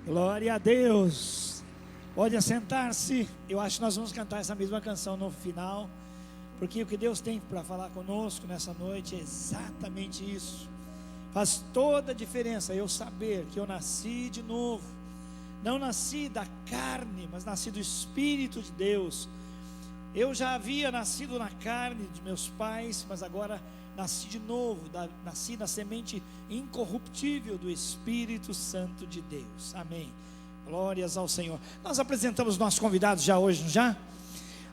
Glória a Deus. Pode assentar-se. Eu acho que nós vamos cantar essa mesma canção no final, porque o que Deus tem para falar conosco nessa noite é exatamente isso. Faz toda a diferença eu saber que eu nasci de novo. Não nasci da carne, mas nasci do Espírito de Deus. Eu já havia nascido na carne de meus pais, mas agora nasci de novo, nasci na semente incorruptível do Espírito Santo de Deus. Amém. Glórias ao Senhor. Nós apresentamos nossos convidados já hoje, não já?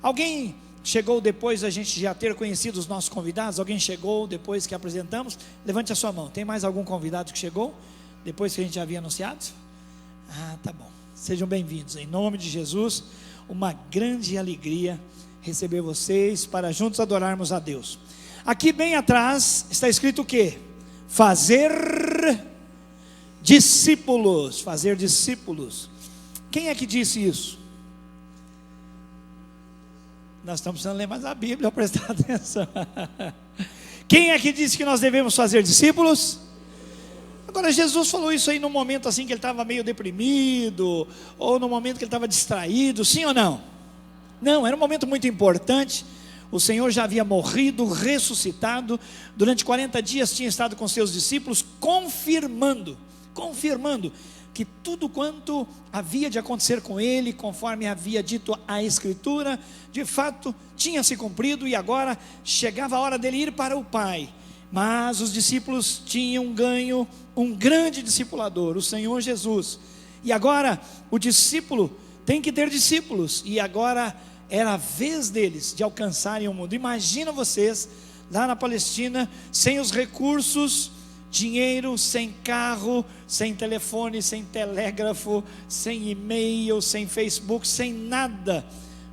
Alguém chegou depois da gente já ter conhecido os nossos convidados? Alguém chegou depois que apresentamos? Levante a sua mão. Tem mais algum convidado que chegou depois que a gente já havia anunciado? Tá bom. Sejam bem-vindos. Em nome de Jesus, uma grande alegria receber vocês para juntos adorarmos a Deus. Aqui bem atrás está escrito o quê? Fazer discípulos. Fazer discípulos. Quem é que disse isso? Nós estamos precisando ler mais a Bíblia, prestar atenção. Quem é que disse que nós devemos fazer discípulos? Agora, Jesus falou isso aí num momento assim que ele estava meio deprimido, ou no momento que ele estava distraído, sim ou não? Não, era um momento muito importante. O Senhor já havia morrido, ressuscitado, durante 40 dias tinha estado com seus discípulos, confirmando que tudo quanto havia de acontecer com ele, conforme havia dito a Escritura, de fato tinha se cumprido, e agora chegava a hora dele ir para o Pai. Mas os discípulos tinham ganho um grande discipulador, o Senhor Jesus, e agora o discípulo tem que ter discípulos, e agora era a vez deles de alcançarem o mundo. Imagina vocês lá na Palestina, sem os recursos, dinheiro, sem carro, sem telefone, sem telégrafo, sem e-mail, sem Facebook, sem nada.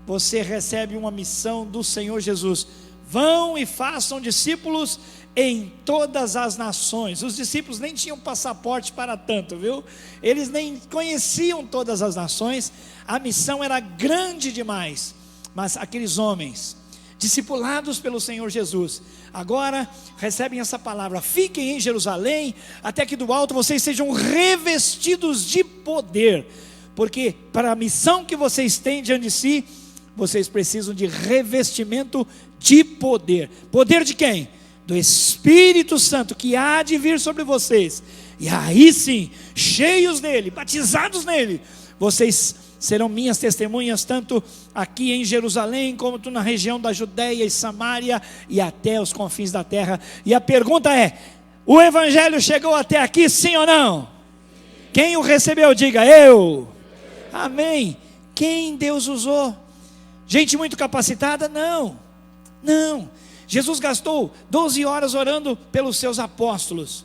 Você recebe uma missão do Senhor Jesus: vão e façam discípulos em todas as nações. Os discípulos nem tinham passaporte para tanto, viu? Eles nem conheciam todas as nações. A missão era grande demais. Mas aqueles homens, discipulados pelo Senhor Jesus, agora recebem essa palavra: fiquem em Jerusalém, até que do alto vocês sejam revestidos de poder, porque para a missão que vocês têm diante de si, vocês precisam de revestimento de poder. Poder de quem? Do Espírito Santo, que há de vir sobre vocês, e aí sim, cheios dele, batizados nele, vocês serão minhas testemunhas, tanto aqui em Jerusalém, como na região da Judeia e Samaria, e até os confins da terra. E a pergunta é: o Evangelho chegou até aqui, sim ou não? Quem o recebeu, diga eu. Amém. Quem Deus usou? Gente muito capacitada? Não. Jesus gastou 12 horas orando pelos seus apóstolos,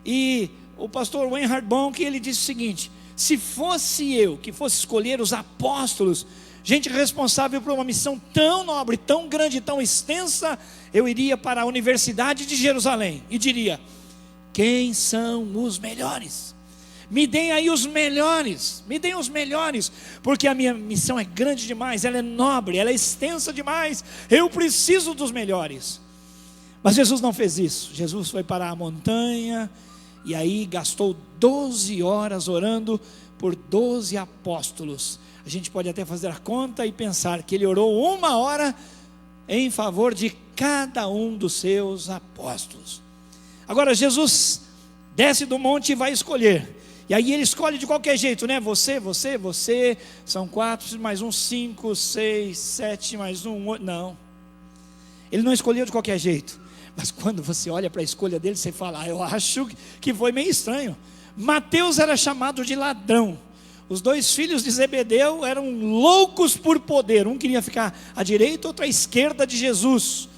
e o pastor Reinhard Bonk, ele disse o seguinte: se fosse eu que fosse escolher os apóstolos, gente responsável por uma missão tão nobre, tão grande, tão extensa, eu iria para a Universidade de Jerusalém e diria: quem são os melhores? Me deem aí os melhores, porque a minha missão é grande demais, ela é nobre, ela é extensa demais, eu preciso dos melhores. Mas Jesus não fez isso. Jesus foi para a montanha, e aí gastou 12 horas orando por 12 apóstolos. A gente pode até fazer a conta e pensar que ele orou 1 hora em favor de cada um dos seus apóstolos. Agora Jesus desce do monte e vai escolher. E aí ele escolhe de qualquer jeito, né? Você, são 4, mais um 5, 6, 7, mais um 8. Não, ele não escolheu de qualquer jeito. Mas quando você olha para a escolha dele, você fala: eu acho que foi meio estranho. Mateus era chamado de ladrão. Os 2 filhos de Zebedeu eram loucos por poder. Um queria ficar à direita, outro à esquerda de Jesus.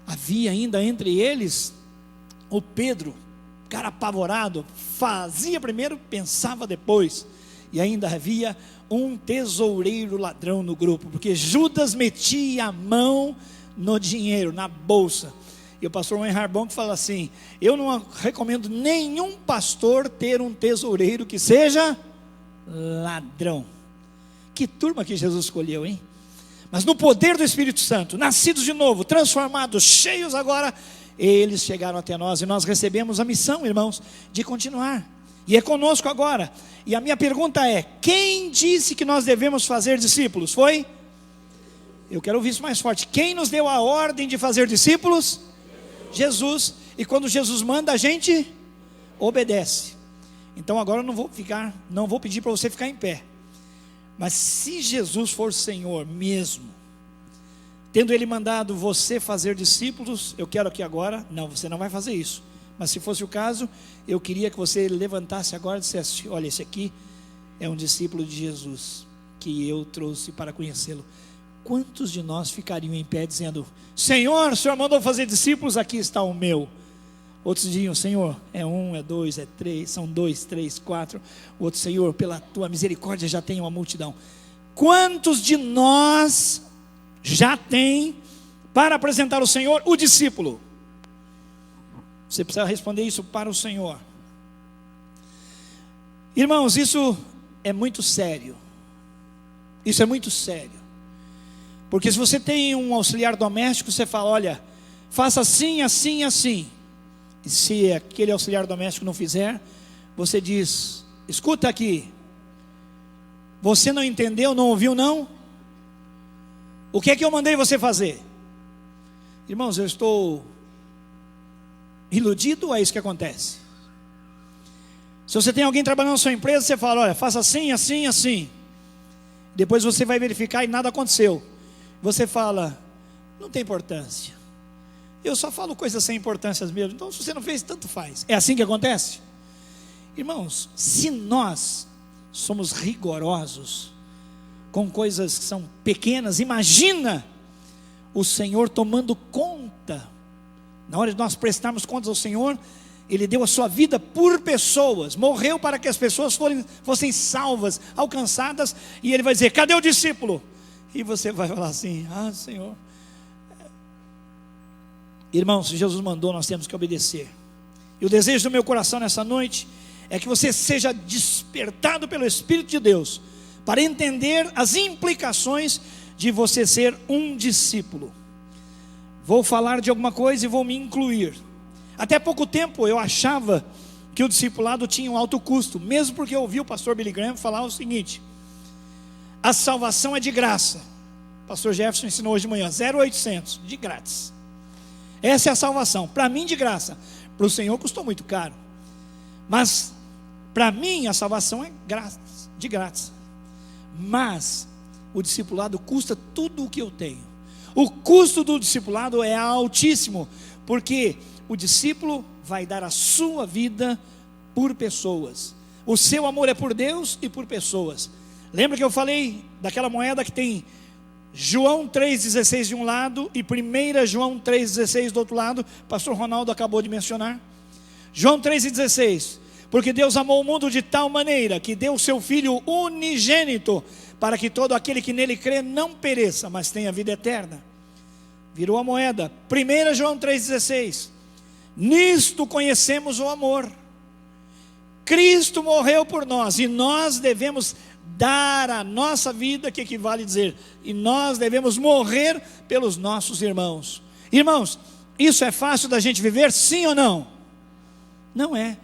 Havia ainda entre eles o Pedro, cara apavorado, fazia primeiro, pensava depois. E ainda havia um tesoureiro ladrão no grupo, porque Judas metia a mão no dinheiro, na bolsa. E o pastor Reinhard Bonk fala assim: eu não recomendo nenhum pastor ter um tesoureiro que seja ladrão. Que turma que Jesus escolheu, hein? Mas no poder do Espírito Santo, nascidos de novo, transformados, cheios agora, eles chegaram até nós, e nós recebemos a missão, irmãos, de continuar. e é conosco agora. E a minha pergunta é: quem disse que nós devemos fazer discípulos? Foi? Eu quero ouvir isso mais forte. Quem nos deu a ordem de fazer discípulos? Jesus. E quando Jesus manda, a gente obedece. Então agora eu não vou pedir para você ficar em pé. Mas se Jesus for Senhor mesmo, tendo Ele mandado você fazer discípulos, eu quero aqui agora, não, você não vai fazer isso. Mas se fosse o caso, eu queria que você levantasse agora e dissesse: olha, esse aqui é um discípulo de Jesus, que eu trouxe para conhecê-lo. Quantos de nós ficariam em pé dizendo: Senhor, o Senhor mandou fazer discípulos, aqui está o meu. Outros diziam: Senhor, é um, é dois, é três, são 2, 3, 4. Outro: Senhor, pela tua misericórdia já tem uma multidão. Quantos de nós já tem para apresentar ao Senhor o discípulo? Você precisa responder isso para o Senhor. Irmãos, isso é muito sério. Isso é muito sério. Porque se você tem um auxiliar doméstico, você fala: olha, faça assim, assim, assim. E se aquele auxiliar doméstico não fizer, você diz: escuta aqui, você não entendeu, não ouviu não? O que é que eu mandei você fazer? Irmãos, eu estou iludido ou é isso que acontece? Se você tem alguém trabalhando na sua empresa, você fala: olha, faça assim, assim, assim. Depois você vai verificar e nada aconteceu. Você fala: não tem importância, eu só falo coisas sem importância mesmo, então se você não fez, tanto faz. É assim que acontece? Irmãos, se nós somos rigorosos com coisas que são pequenas, imagina o Senhor tomando conta. Na hora de nós prestarmos contas ao Senhor, Ele deu a sua vida por pessoas, morreu para que as pessoas fossem salvas, alcançadas, e Ele vai dizer: cadê o discípulo? E você vai falar assim: ah, Senhor. Irmãos, se Jesus mandou, nós temos que obedecer. E o desejo do meu coração nessa noite é que você seja despertado pelo Espírito de Deus para entender as implicações de você ser um discípulo. Vou falar de alguma coisa e vou me incluir. Até pouco tempo eu achava que o discipulado tinha um alto custo, mesmo porque eu ouvi o pastor Billy Graham falar o seguinte: a salvação é de graça. O pastor Jefferson ensinou hoje de manhã: 0,800, de grátis. Essa é a salvação, para mim de graça. Para o Senhor custou muito caro, mas para mim a salvação é grátis, de grátis. Mas o discipulado custa tudo o que eu tenho. O custo do discipulado é altíssimo, porque o discípulo vai dar a sua vida por pessoas. O seu amor é por Deus e por pessoas. Lembra que eu falei daquela moeda que tem João 3,16 de um lado e 1 João 3,16 do outro lado? Pastor Ronaldo acabou de mencionar. João 3,16: porque Deus amou o mundo de tal maneira que deu o seu Filho unigênito, para que todo aquele que nele crê não pereça, mas tenha vida eterna. Virou a moeda. 1 João 3,16: nisto conhecemos o amor. Cristo morreu por nós e nós devemos dar a nossa vida, que equivale a dizer, e nós devemos morrer pelos nossos irmãos. Irmãos, isso é fácil da gente viver, sim ou não? Não é.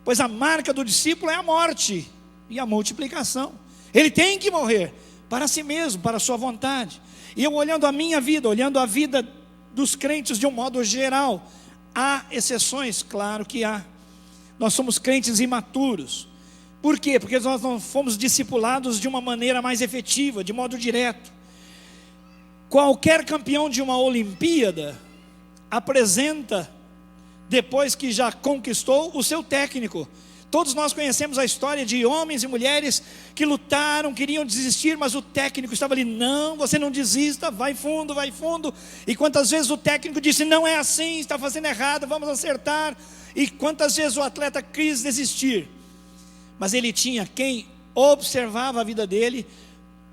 Pois a marca do discípulo é a morte e a multiplicação. Ele tem que morrer para si mesmo, para a sua vontade. E eu, olhando a minha vida, olhando a vida dos crentes de um modo geral, há exceções, claro que há. Nós somos crentes imaturos. Por quê? Porque nós não fomos discipulados de uma maneira mais efetiva, de modo direto. Qualquer campeão de uma Olimpíada apresenta, depois que já conquistou, o seu técnico. Todos nós conhecemos a história de homens e mulheres que lutaram, queriam desistir, mas o técnico estava ali: não, você não desista, vai fundo, vai fundo. E quantas vezes o técnico disse: não é assim, está fazendo errado, vamos acertar. E quantas vezes o atleta quis desistir, mas ele tinha quem observava a vida dele,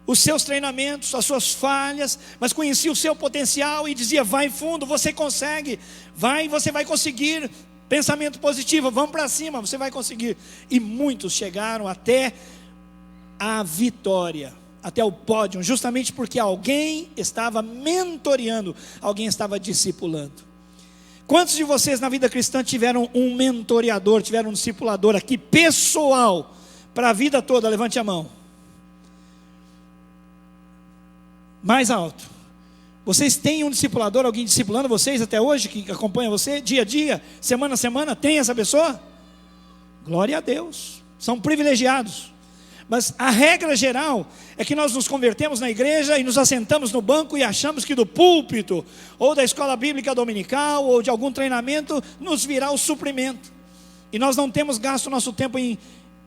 os seus treinamentos, as suas falhas, mas conhecia o seu potencial e dizia: vai fundo, você consegue, vai, você vai conseguir. Pensamento positivo, vamos para cima, você vai conseguir. E muitos chegaram até a vitória, até o pódio, justamente porque alguém estava mentoreando, alguém estava discipulando. Quantos de vocês na vida cristã tiveram um mentoreador, tiveram um discipulador aqui, pessoal, para a vida toda? Levante a mão. Mais alto. Vocês têm um discipulador, alguém discipulando vocês até hoje, que acompanha você, dia a dia, semana a semana? Tem essa pessoa? Glória a Deus, são privilegiados. Mas a regra geral é que nós nos convertemos na igreja e nos assentamos no banco e achamos que do púlpito, ou da escola bíblica dominical, ou de algum treinamento, nos virá o suprimento. E nós não temos gasto nosso tempo em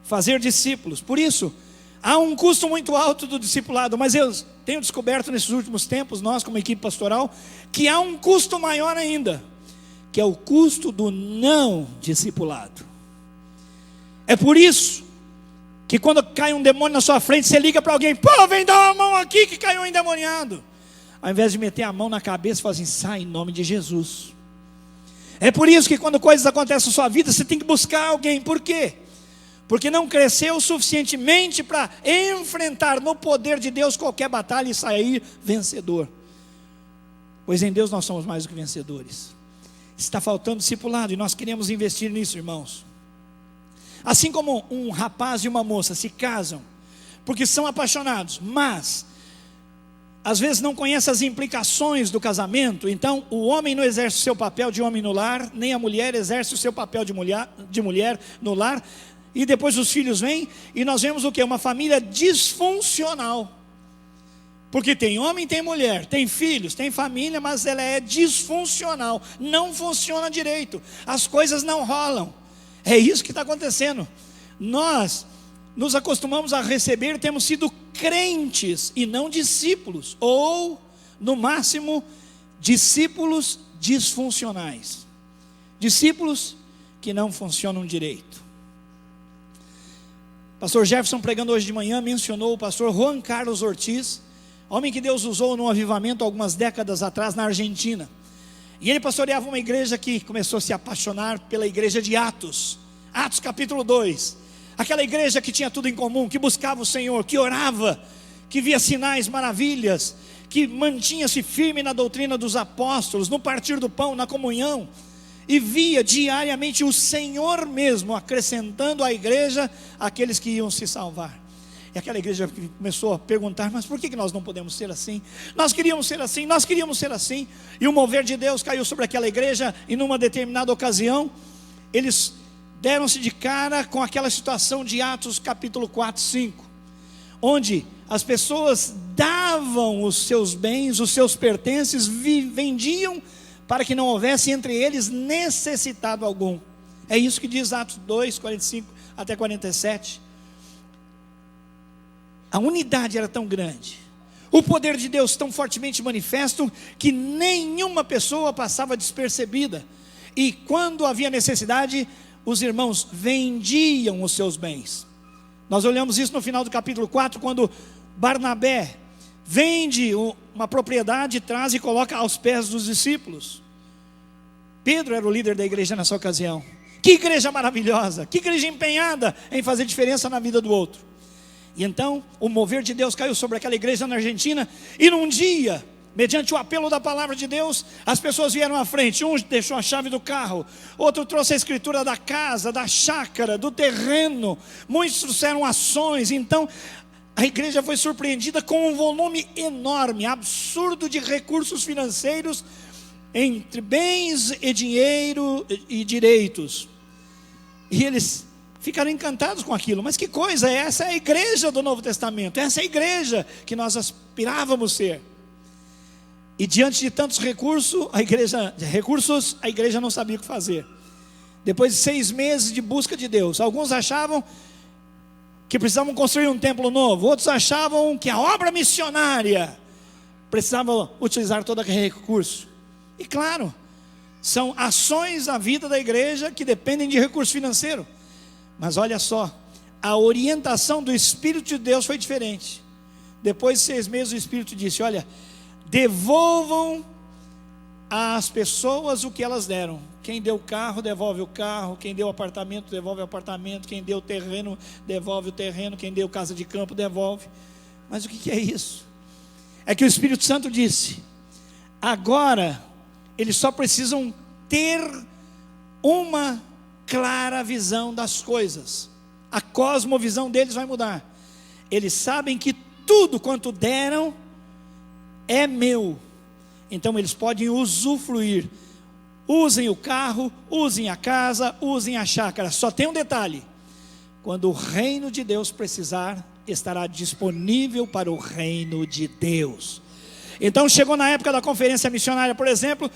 fazer discípulos. Por isso, há um custo muito alto do discipulado, mas eu tenho descoberto nesses últimos tempos, nós como equipe pastoral, que há um custo maior ainda, que é o custo do não discipulado. É por isso que quando cai um demônio na sua frente, você liga para alguém: pô, vem dar uma mão aqui que caiu um endemoniado. Ao invés de meter a mão na cabeça, fala assim: sai em nome de Jesus. É por isso que quando coisas acontecem na sua vida, você tem que buscar alguém. Por quê? Porque não cresceu suficientemente para enfrentar no poder de Deus qualquer batalha e sair vencedor. Pois em Deus nós somos mais do que vencedores. Está faltando discipulado e nós queremos investir nisso, irmãos. Assim como um rapaz e uma moça se casam porque são apaixonados, mas às vezes não conhecem as implicações do casamento. Então o homem não exerce o seu papel de homem no lar, nem a mulher exerce o seu papel de mulher no lar. E depois os filhos vêm e nós vemos o quê? Uma família disfuncional. Porque tem homem, tem mulher, tem filhos, tem família, mas ela é disfuncional, não funciona direito, as coisas não rolam. É isso que está acontecendo. Nós nos acostumamos a receber, temos sido crentes e não discípulos, ou no máximo discípulos disfuncionais, discípulos que não funcionam direito. Pastor Jefferson, pregando hoje de manhã, mencionou o pastor Juan Carlos Ortiz, homem que Deus usou num avivamento algumas décadas atrás na Argentina. E ele pastoreava uma igreja que começou a se apaixonar pela igreja de Atos. Atos capítulo 2. Aquela igreja que tinha tudo em comum, que buscava o Senhor, que orava, que via sinais, maravilhas, que mantinha-se firme na doutrina dos apóstolos, no partir do pão, na comunhão. E via diariamente o Senhor mesmo acrescentando à igreja aqueles que iam se salvar. E aquela igreja começou a perguntar: mas por que nós não podemos ser assim? Nós queríamos ser assim, nós queríamos ser assim. E o mover de Deus caiu sobre aquela igreja. E numa determinada ocasião, eles deram-se de cara com aquela situação de Atos capítulo 4, 5, onde as pessoas davam os seus bens, os seus pertences, vendiam, para que não houvesse entre eles necessitado algum. É isso que diz Atos 2, 45 até 47. A unidade era tão grande, o poder de Deus tão fortemente manifesto, que nenhuma pessoa passava despercebida. E quando havia necessidade, os irmãos vendiam os seus bens. Nós olhamos isso no final do capítulo 4, quando Barnabé vende uma propriedade, traz e coloca aos pés dos discípulos. Pedro era o líder da igreja nessa ocasião. Que igreja maravilhosa, que igreja empenhada em fazer diferença na vida do outro. E então o mover de Deus caiu sobre aquela igreja na Argentina. E num dia, mediante o apelo da palavra de Deus, as pessoas vieram à frente. Um deixou a chave do carro, outro trouxe a escritura da casa, da chácara, do terreno. Muitos trouxeram ações. Então a igreja foi surpreendida com um volume enorme, absurdo de recursos financeiros, entre bens e dinheiro e direitos. E eles ficaram encantados com aquilo. Mas que coisa é essa? É a igreja do Novo Testamento, essa é a igreja que nós aspirávamos ser. E diante de tantos recursos, a igreja não sabia o que fazer. Depois de 6 meses de busca de Deus, alguns achavam que precisavam construir um templo novo, outros achavam que a obra missionária precisava utilizar todo aquele recurso. E claro, são ações na vida da igreja que dependem de recurso financeiro. Mas olha só, a orientação do Espírito de Deus foi diferente. Depois de 6 meses, o Espírito disse: olha, devolvam às pessoas o que elas deram. Quem deu o carro, devolve o carro. Quem deu o apartamento, devolve o apartamento. Quem deu o terreno, devolve o terreno. Quem deu casa de campo, devolve. Mas o que é isso? É que o Espírito Santo disse: agora eles só precisam ter uma clara visão das coisas. A cosmovisão deles vai mudar. Eles sabem que tudo quanto deram é meu. Então eles podem usufruir. Usem o carro, usem a casa, usem a chácara. Só tem um detalhe: quando o reino de Deus precisar, estará disponível para o reino de Deus. Então chegou na época da conferência missionária, por exemplo.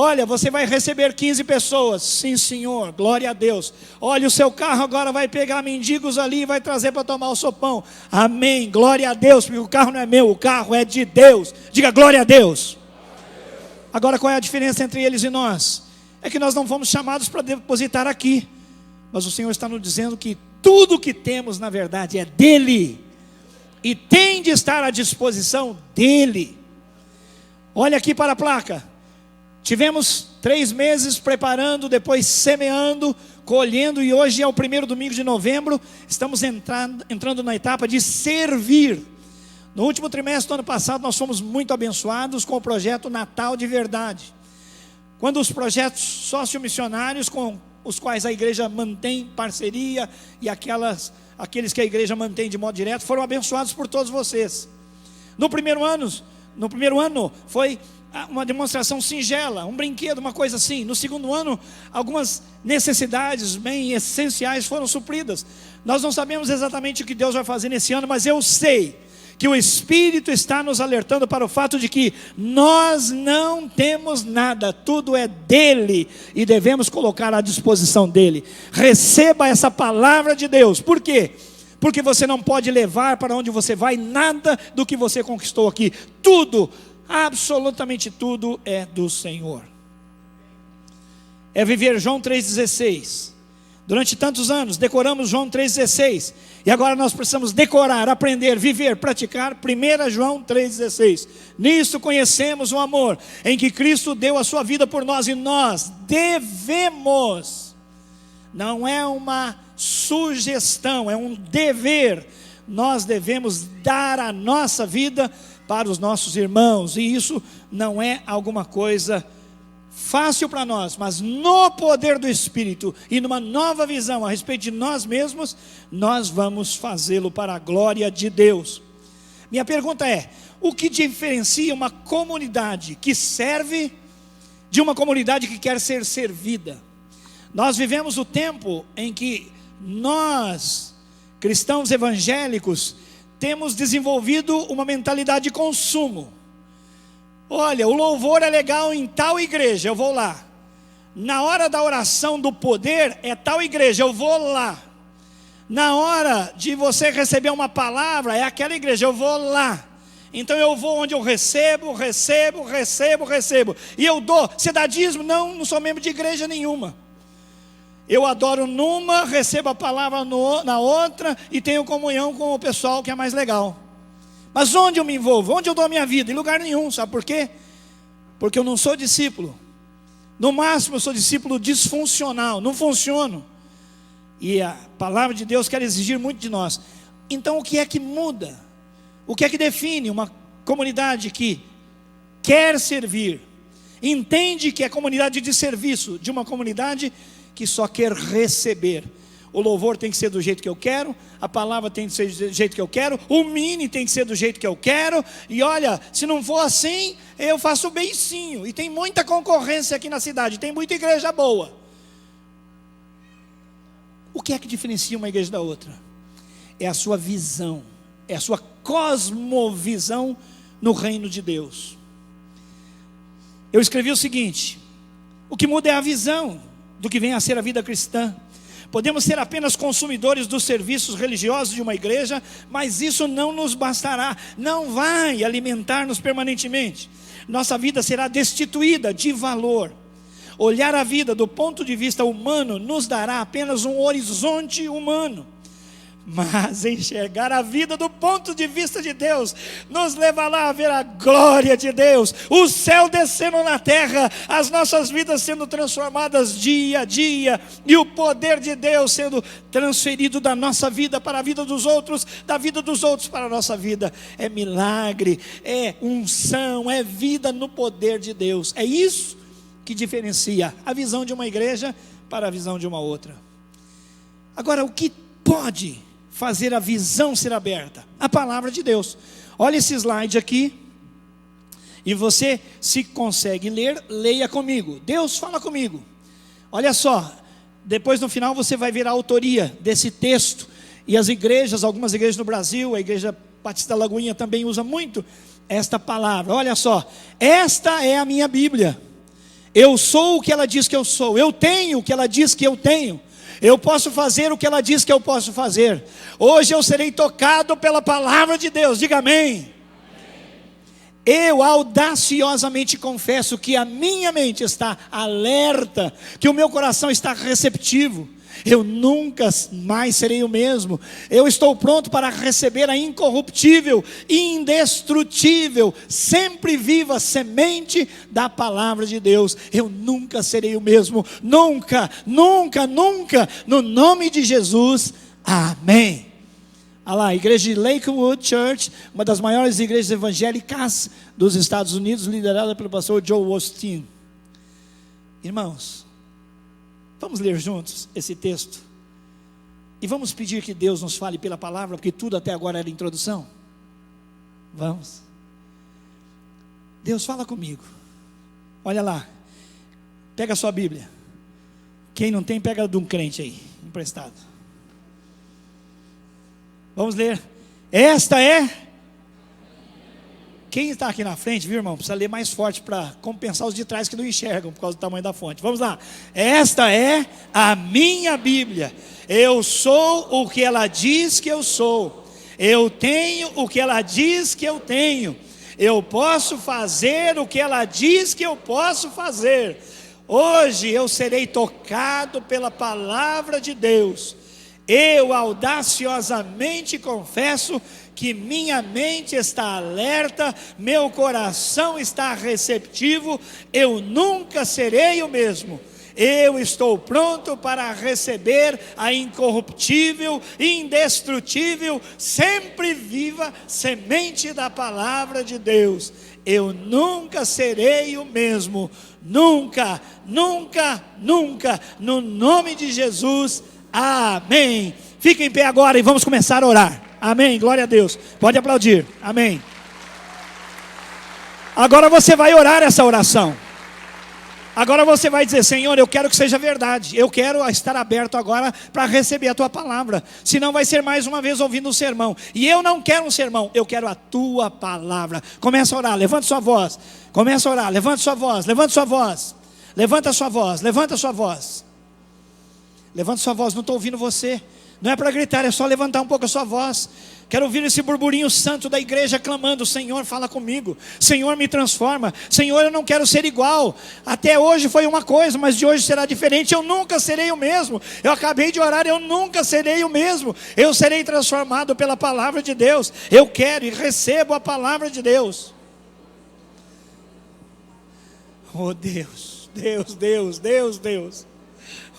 Olha, você vai receber 15 pessoas. Sim, senhor, glória a Deus. Olha, o seu carro agora vai pegar mendigos ali e vai trazer para tomar o sopão. Amém, glória a Deus, porque o carro não é meu, o carro é de Deus. Diga glória a Deus. Agora, qual é a diferença entre eles e nós? É que nós não fomos chamados para depositar aqui, mas o Senhor está nos dizendo que tudo que temos, na verdade, é dele, e tem de estar à disposição dele. Olha aqui para a placa. Tivemos 3 meses preparando, depois semeando, colhendo, e hoje é o primeiro domingo de novembro. Estamos entrando na etapa de servir. No último trimestre do ano passado, nós fomos muito abençoados com o projeto Natal de Verdade. Quando os projetos sociomissionários com os quais a igreja mantém parceria, e aqueles que a igreja mantém de modo direto, foram abençoados por todos vocês. No primeiro ano foi uma demonstração singela, um brinquedo, uma coisa assim. No segundo ano, algumas necessidades bem essenciais foram supridas. Nós não sabemos exatamente o que Deus vai fazer nesse ano, mas eu sei que o Espírito está nos alertando para o fato de que nós não temos nada, tudo é dele, e devemos colocar à disposição dele. Receba essa palavra de Deus. Por quê? Porque você não pode levar para onde você vai nada do que você conquistou aqui. Tudo, absolutamente tudo é do Senhor. É viver João 3,16. Durante tantos anos decoramos João 3,16, e agora nós precisamos decorar, aprender, viver, praticar 1 João 3,16. Nisso conhecemos o amor em que Cristo deu a sua vida por nós, e nós devemos, não é uma sugestão, é um dever, nós devemos dar a nossa vida para os nossos irmãos, e isso não é alguma coisa fácil para nós, mas no poder do Espírito e numa nova visão a respeito de nós mesmos, nós vamos fazê-lo para a glória de Deus. Minha pergunta é: o que diferencia uma comunidade que serve de uma comunidade que quer ser servida? Nós vivemos o tempo em que nós, cristãos evangélicos, temos desenvolvido uma mentalidade de consumo. Olha, o louvor é legal em tal igreja, eu vou lá. Na hora da oração do poder, é tal igreja, eu vou lá. Na hora de você receber uma palavra, é aquela igreja, eu vou lá. Então eu vou onde eu recebo. E eu dou. Você dá dízimo? Não sou membro de igreja nenhuma. Eu adoro numa, recebo a palavra na outra, e tenho comunhão com o pessoal que é mais legal. Mas onde eu me envolvo? Onde eu dou a minha vida? Em lugar nenhum. Sabe por quê? Porque eu não sou discípulo. No máximo eu sou discípulo disfuncional. Não funciono. E a palavra de Deus quer exigir muito de nós. Então o que é que muda? O que é que define uma comunidade que quer servir? Entende que é comunidade de serviço, de uma comunidade que só quer receber. O louvor tem que ser do jeito que eu quero, a palavra tem que ser do jeito que eu quero, o mini tem que ser do jeito que eu quero, e olha, se não for assim, eu faço beicinho. E tem muita concorrência aqui na cidade, tem muita igreja boa. O que é que diferencia uma igreja da outra? É a sua visão, é a sua cosmovisão no reino de Deus. Eu escrevi o seguinte: o que muda é a visão do que vem a ser a vida cristã. Podemos ser apenas consumidores dos serviços religiosos de uma igreja, mas isso não nos bastará, não vai alimentar-nos permanentemente. Nossa vida será destituída de valor. Olhar a vida do ponto de vista humano nos dará apenas um horizonte humano. Mas enxergar a vida do ponto de vista de Deus nos levará a ver a glória de Deus, o céu descendo na terra, as nossas vidas sendo transformadas dia a dia, e o poder de Deus sendo transferido da nossa vida para a vida dos outros, da vida dos outros para a nossa vida. É milagre, é unção, é vida no poder de Deus. É isso que diferencia a visão de uma igreja para a visão de uma outra. Agora, o que pode fazer a visão ser aberta? A palavra de Deus. Olha esse slide aqui. E você, se consegue ler, leia comigo. Deus fala comigo. Olha só, depois no final você vai ver a autoria desse texto. E as igrejas, algumas igrejas no Brasil, a igreja Batista da Lagoinha também usa muito esta palavra. Olha só, esta é a minha Bíblia. Eu sou o que ela diz que eu sou. Eu tenho o que ela diz que eu tenho. Eu posso fazer o que ela diz que eu posso fazer. Hoje eu serei tocado pela palavra de Deus. Diga amém. Eu audaciosamente confesso que a minha mente está alerta, que o meu coração está receptivo. Eu nunca mais serei o mesmo. Eu estou pronto para receber a incorruptível, indestrutível, sempre viva semente da palavra de Deus. Eu nunca serei o mesmo. Nunca, nunca, nunca. No nome de Jesus. Amém. Olha lá, a igreja de Lakewood Church, uma das maiores igrejas evangélicas dos Estados Unidos, liderada pelo pastor Joe Osteen. Irmãos, vamos ler juntos esse texto? E vamos pedir que Deus nos fale pela palavra, porque tudo até agora era introdução? Vamos. Deus, fala comigo. Olha lá, pega a sua Bíblia. Quem não tem, pega de um crente aí, emprestado. Vamos ler. Esta é... Quem está aqui na frente, viu, irmão? Precisa ler mais forte para compensar os de trás que não enxergam por causa do tamanho da fonte. Vamos lá. Esta é a minha Bíblia. Eu sou o que ela diz que eu sou. Eu tenho o que ela diz que eu tenho. Eu posso fazer o que ela diz que eu posso fazer. Hoje eu serei tocado pela palavra de Deus. Eu audaciosamente confesso que minha mente está alerta, meu coração está receptivo, eu nunca serei o mesmo. Eu estou pronto para receber a incorruptível, indestrutível, sempre viva semente da palavra de Deus. Eu nunca serei o mesmo, nunca, nunca, nunca, no nome de Jesus. Amém. Fica em pé agora e vamos começar a orar. Amém, glória a Deus. Pode aplaudir, amém. Agora você vai orar essa oração. Agora você vai dizer: Senhor, eu quero que seja verdade. Eu quero estar aberto agora para receber a tua palavra. Senão vai ser mais uma vez ouvindo um sermão. E eu não quero um sermão, eu quero a tua palavra. Começa a orar, levanta sua voz. Começa a orar, levanta sua voz, levanta sua voz. Levanta sua voz, levanta sua voz. Levanta sua voz, não estou ouvindo você. Não é para gritar, é só levantar um pouco a sua voz. Quero ouvir esse burburinho santo da igreja clamando: Senhor, fala comigo. Senhor, me transforma. Senhor, eu não quero ser igual. Até hoje foi uma coisa, mas de hoje será diferente. Eu nunca serei o mesmo. Eu acabei de orar, eu nunca serei o mesmo. Eu serei transformado pela palavra de Deus. Eu quero e recebo a palavra de Deus. Oh Deus, Deus, Deus, Deus, Deus.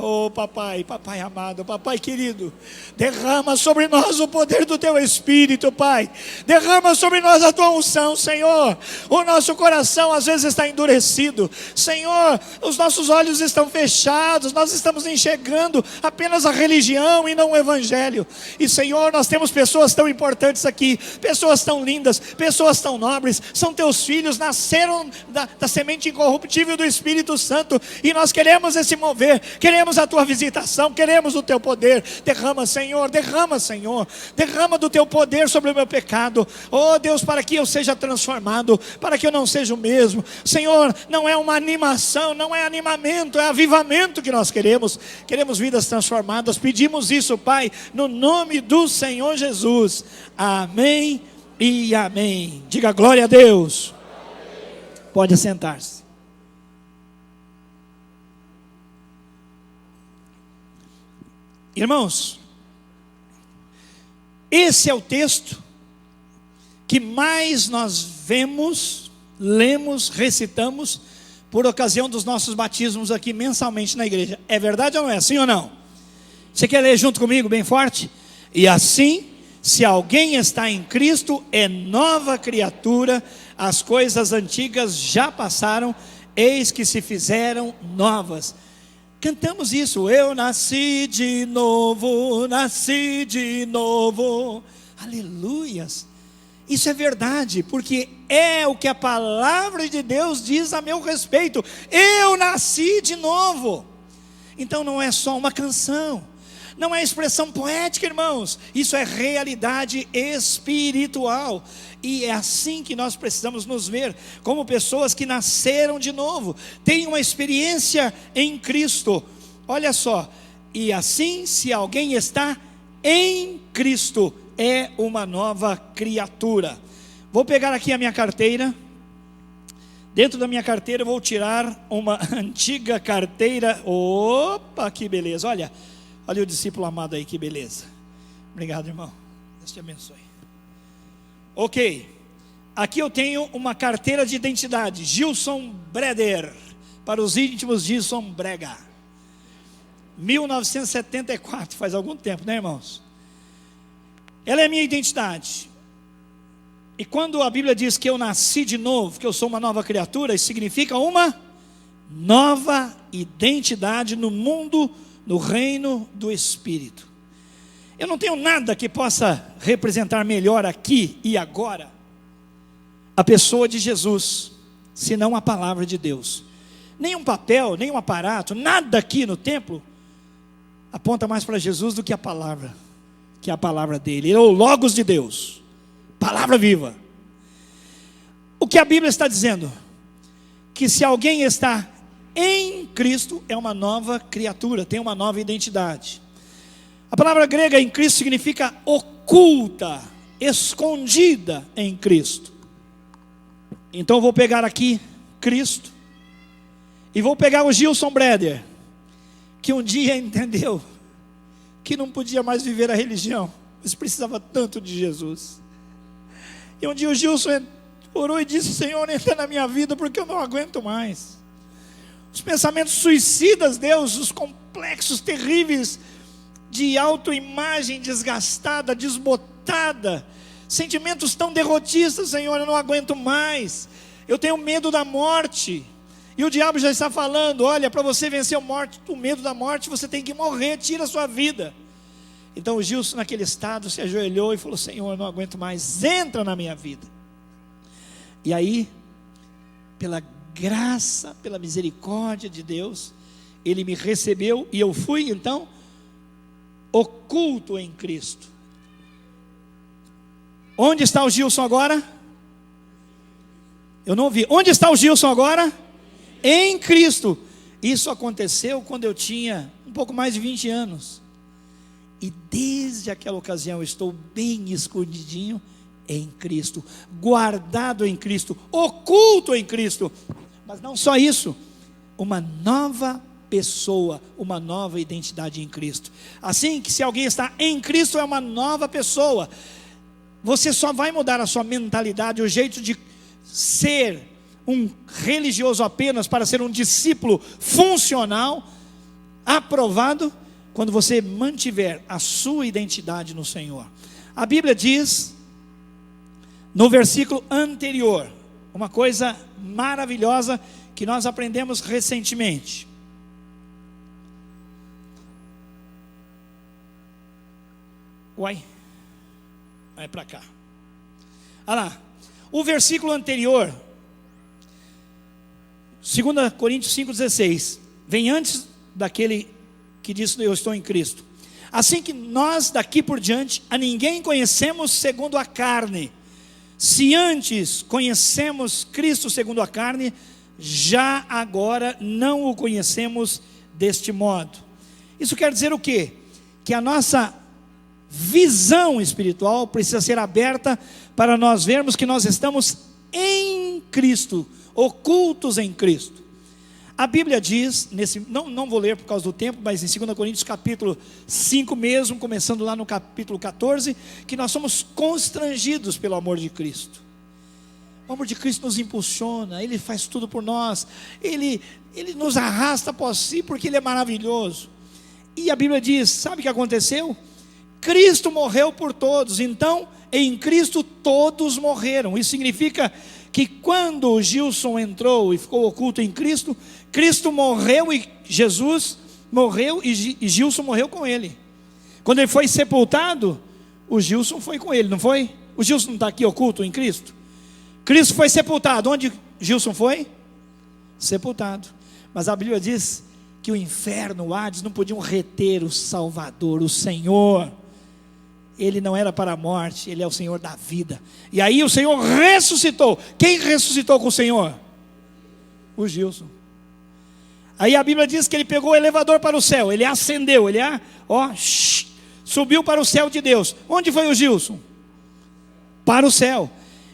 Oh papai, papai amado, papai querido, derrama sobre nós o poder do teu Espírito, Pai. Derrama sobre nós a tua unção, Senhor. O nosso coração às vezes está endurecido, Senhor, os nossos olhos estão fechados. Nós estamos enxergando apenas a religião e não o Evangelho. E Senhor, nós temos pessoas tão importantes aqui, pessoas tão lindas, pessoas tão nobres. São teus filhos, nasceram da semente incorruptível do Espírito Santo. E nós queremos esse mover, queremos a tua visitação, queremos o teu poder. Derrama, Senhor, derrama, Senhor. Derrama do teu poder sobre o meu pecado. Oh Deus, para que eu seja transformado, para que eu não seja o mesmo. Senhor, não é uma animação, não é animamento, é avivamento que nós queremos. Queremos vidas transformadas. Pedimos isso, Pai, no nome do Senhor Jesus. Amém e amém. Diga glória a Deus. Pode assentar-se. Irmãos, esse é o texto que mais nós vemos, lemos, recitamos por ocasião dos nossos batismos aqui mensalmente na igreja. É verdade ou não é? Sim ou não? Você quer ler junto comigo bem forte? E assim, se alguém está em Cristo, é nova criatura, as coisas antigas já passaram, eis que se fizeram novas. Cantamos isso, eu nasci de novo, nasci de novo. Aleluias. Isso é verdade, porque é o que a palavra de Deus diz a meu respeito. Eu nasci de novo. Então não é só uma canção, não é expressão poética, irmãos. Isso é realidade espiritual. E é assim que nós precisamos nos ver, como pessoas que nasceram de novo, têm uma experiência em Cristo. Olha só, e assim, se alguém está em Cristo, é uma nova criatura. Vou pegar aqui a minha carteira. Dentro da minha carteira eu vou tirar uma antiga carteira. Opa, que beleza, olha o discípulo amado aí, que beleza. Obrigado, irmão, Deus te abençoe. Ok, aqui eu tenho uma carteira de identidade, Gilson Breder, para os íntimos, Gilson Brega, 1974, faz algum tempo, né, irmãos? Ela é minha identidade. E quando a Bíblia diz que eu nasci de novo, que eu sou uma nova criatura, isso significa uma nova identidade no mundo, no reino do Espírito. Eu não tenho nada que possa representar melhor aqui e agora a pessoa de Jesus, senão a palavra de Deus. Nenhum papel, nenhum aparato, nada aqui no templo aponta mais para Jesus do que a palavra, que é a palavra dele. Ele é o Logos de Deus, palavra viva. O que a Bíblia está dizendo? Que se alguém está em Cristo, é uma nova criatura, tem uma nova identidade. A palavra grega em Cristo significa oculta, escondida em Cristo. Então eu vou pegar aqui Cristo, e vou pegar o Gilson Breder, que um dia entendeu que não podia mais viver a religião, mas precisava tanto de Jesus. E um dia o Gilson orou e disse: Senhor, entra na minha vida, porque eu não aguento mais. Os pensamentos suicidas, Deus, os complexos terríveis de autoimagem desgastada, desbotada, sentimentos tão derrotistas, Senhor, eu não aguento mais, eu tenho medo da morte. E o diabo já está falando: olha, para você vencer o medo da morte, você tem que morrer, tira a sua vida. Então o Gilson, naquele estado, se ajoelhou e falou: Senhor, eu não aguento mais, entra na minha vida. E aí, pela graça, pela misericórdia de Deus, ele me recebeu, e eu fui então oculto em Cristo. Onde está o Gilson agora? Eu não ouvi. Onde está o Gilson agora? Em Cristo. Isso aconteceu quando eu tinha um pouco mais de 20 anos. E desde aquela ocasião eu estou bem escondidinho em Cristo, guardado em Cristo, oculto em Cristo. Mas não só isso, uma nova pessoa, uma nova identidade em Cristo. Assim que se alguém está em Cristo, é uma nova pessoa. Você só vai mudar a sua mentalidade, o jeito de ser um religioso apenas para ser um discípulo funcional, aprovado, quando você mantiver a sua identidade no Senhor. A Bíblia diz, no versículo anterior, uma coisa maravilhosa que nós aprendemos recentemente. Uai, vai para cá. Olha lá, o versículo anterior, 2 Coríntios 5,16, vem antes daquele que diz: eu estou em Cristo. Assim que nós daqui por diante a ninguém conhecemos segundo a carne. Se antes conhecemos Cristo segundo a carne, já agora não o conhecemos deste modo. Isso quer dizer o quê? Que a nossa visão espiritual precisa ser aberta para nós vermos que nós estamos em Cristo, ocultos em Cristo. A Bíblia diz, não vou ler por causa do tempo, mas em 2 Coríntios capítulo 5 mesmo, começando lá no capítulo 14, que nós somos constrangidos pelo amor de Cristo. O amor de Cristo nos impulsiona, Ele faz tudo por nós, Ele nos arrasta após si, porque Ele é maravilhoso. E a Bíblia diz, sabe o que aconteceu? Cristo morreu por todos, então em Cristo todos morreram. Isso significa que quando o Gilson entrou e ficou oculto em Cristo, Cristo morreu e Jesus morreu e Gilson morreu com ele. Quando ele foi sepultado, o Gilson foi com ele, não foi? O Gilson não está aqui oculto em Cristo? Cristo foi sepultado, onde Gilson foi? Sepultado. Mas a Bíblia diz que o inferno, o Hades, não podiam reter o Salvador, o Senhor. Ele não era para a morte, Ele é o Senhor da vida. E aí o Senhor ressuscitou. Quem ressuscitou com o Senhor? O Gilson. Aí a Bíblia diz que ele pegou o elevador para o céu, ele ascendeu, subiu para o céu de Deus. Onde foi o Gilson? Para o céu.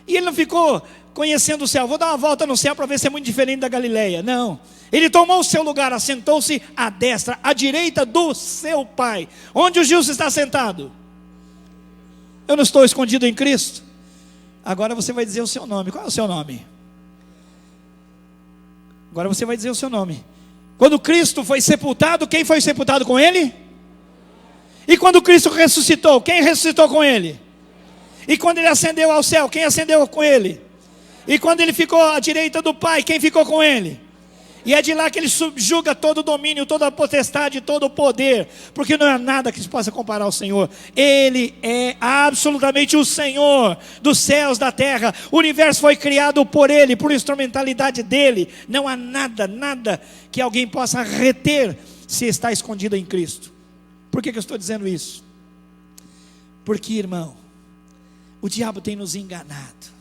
E ele não ficou conhecendo o céu, vou dar uma volta no céu para ver se é muito diferente da Galileia. Não, ele tomou o seu lugar, assentou-se à destra, à direita do seu Pai. Onde o Gilson está sentado? Eu não estou escondido em Cristo? Agora você vai dizer o seu nome. Qual é o seu nome? Agora você vai dizer o seu nome. Quando Cristo foi sepultado, quem foi sepultado com Ele? E quando Cristo ressuscitou, quem ressuscitou com Ele? E quando Ele ascendeu ao céu, quem ascendeu com Ele? E quando Ele ficou à direita do Pai, quem ficou com Ele? E é de lá que Ele subjuga todo o domínio, toda a potestade, todo o poder, porque não há nada que se possa comparar ao Senhor. Ele é absolutamente o Senhor dos céus, da terra. O universo foi criado por Ele, por instrumentalidade dEle. Não há nada que alguém possa reter se está escondido em Cristo. Por que eu estou dizendo isso? Porque, irmão, o diabo tem nos enganado.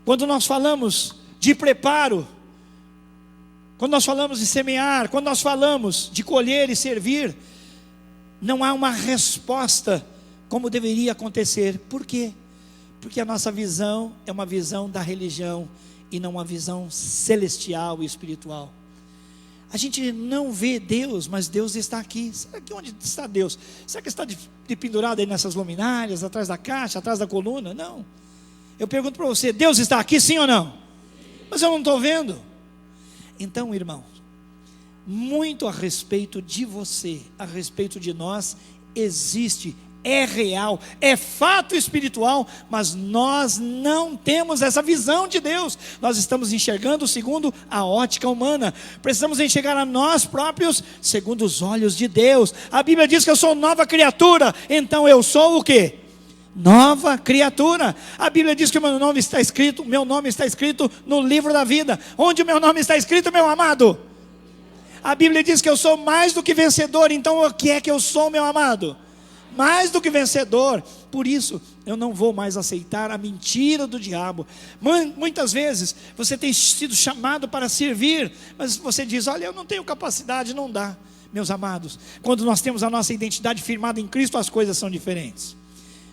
Quando nós falamos de preparo, quando nós falamos de semear, quando nós falamos de colher e servir, não há uma resposta como deveria acontecer. Por quê? Porque a nossa visão é uma visão da religião e não uma visão celestial e espiritual. A gente não vê Deus, mas Deus está aqui. Será que onde está Deus? Será que está de pendurado aí nessas luminárias, atrás da caixa, atrás da coluna? Não. Eu pergunto para você, Deus está aqui sim ou não? Mas eu não estou vendo. Então, irmão, muito a respeito de você, a respeito de nós, existe, é real, é fato espiritual, mas nós não temos essa visão de Deus. Nós estamos enxergando segundo a ótica humana. Precisamos enxergar a nós próprios segundo os olhos de Deus. A Bíblia diz que eu sou nova criatura, então eu sou o quê? Nova criatura. A Bíblia diz que o meu nome está escrito no livro da vida. Onde o meu nome está escrito, meu amado? A Bíblia diz que eu sou mais do que vencedor. Então o que é que eu sou, meu amado? Mais do que vencedor. Por isso eu não vou mais aceitar a mentira do diabo. Muitas vezes você tem sido chamado para servir, mas você diz, olha, eu não tenho capacidade, não dá. Meus amados, quando nós temos a nossa identidade firmada em Cristo, as coisas são diferentes.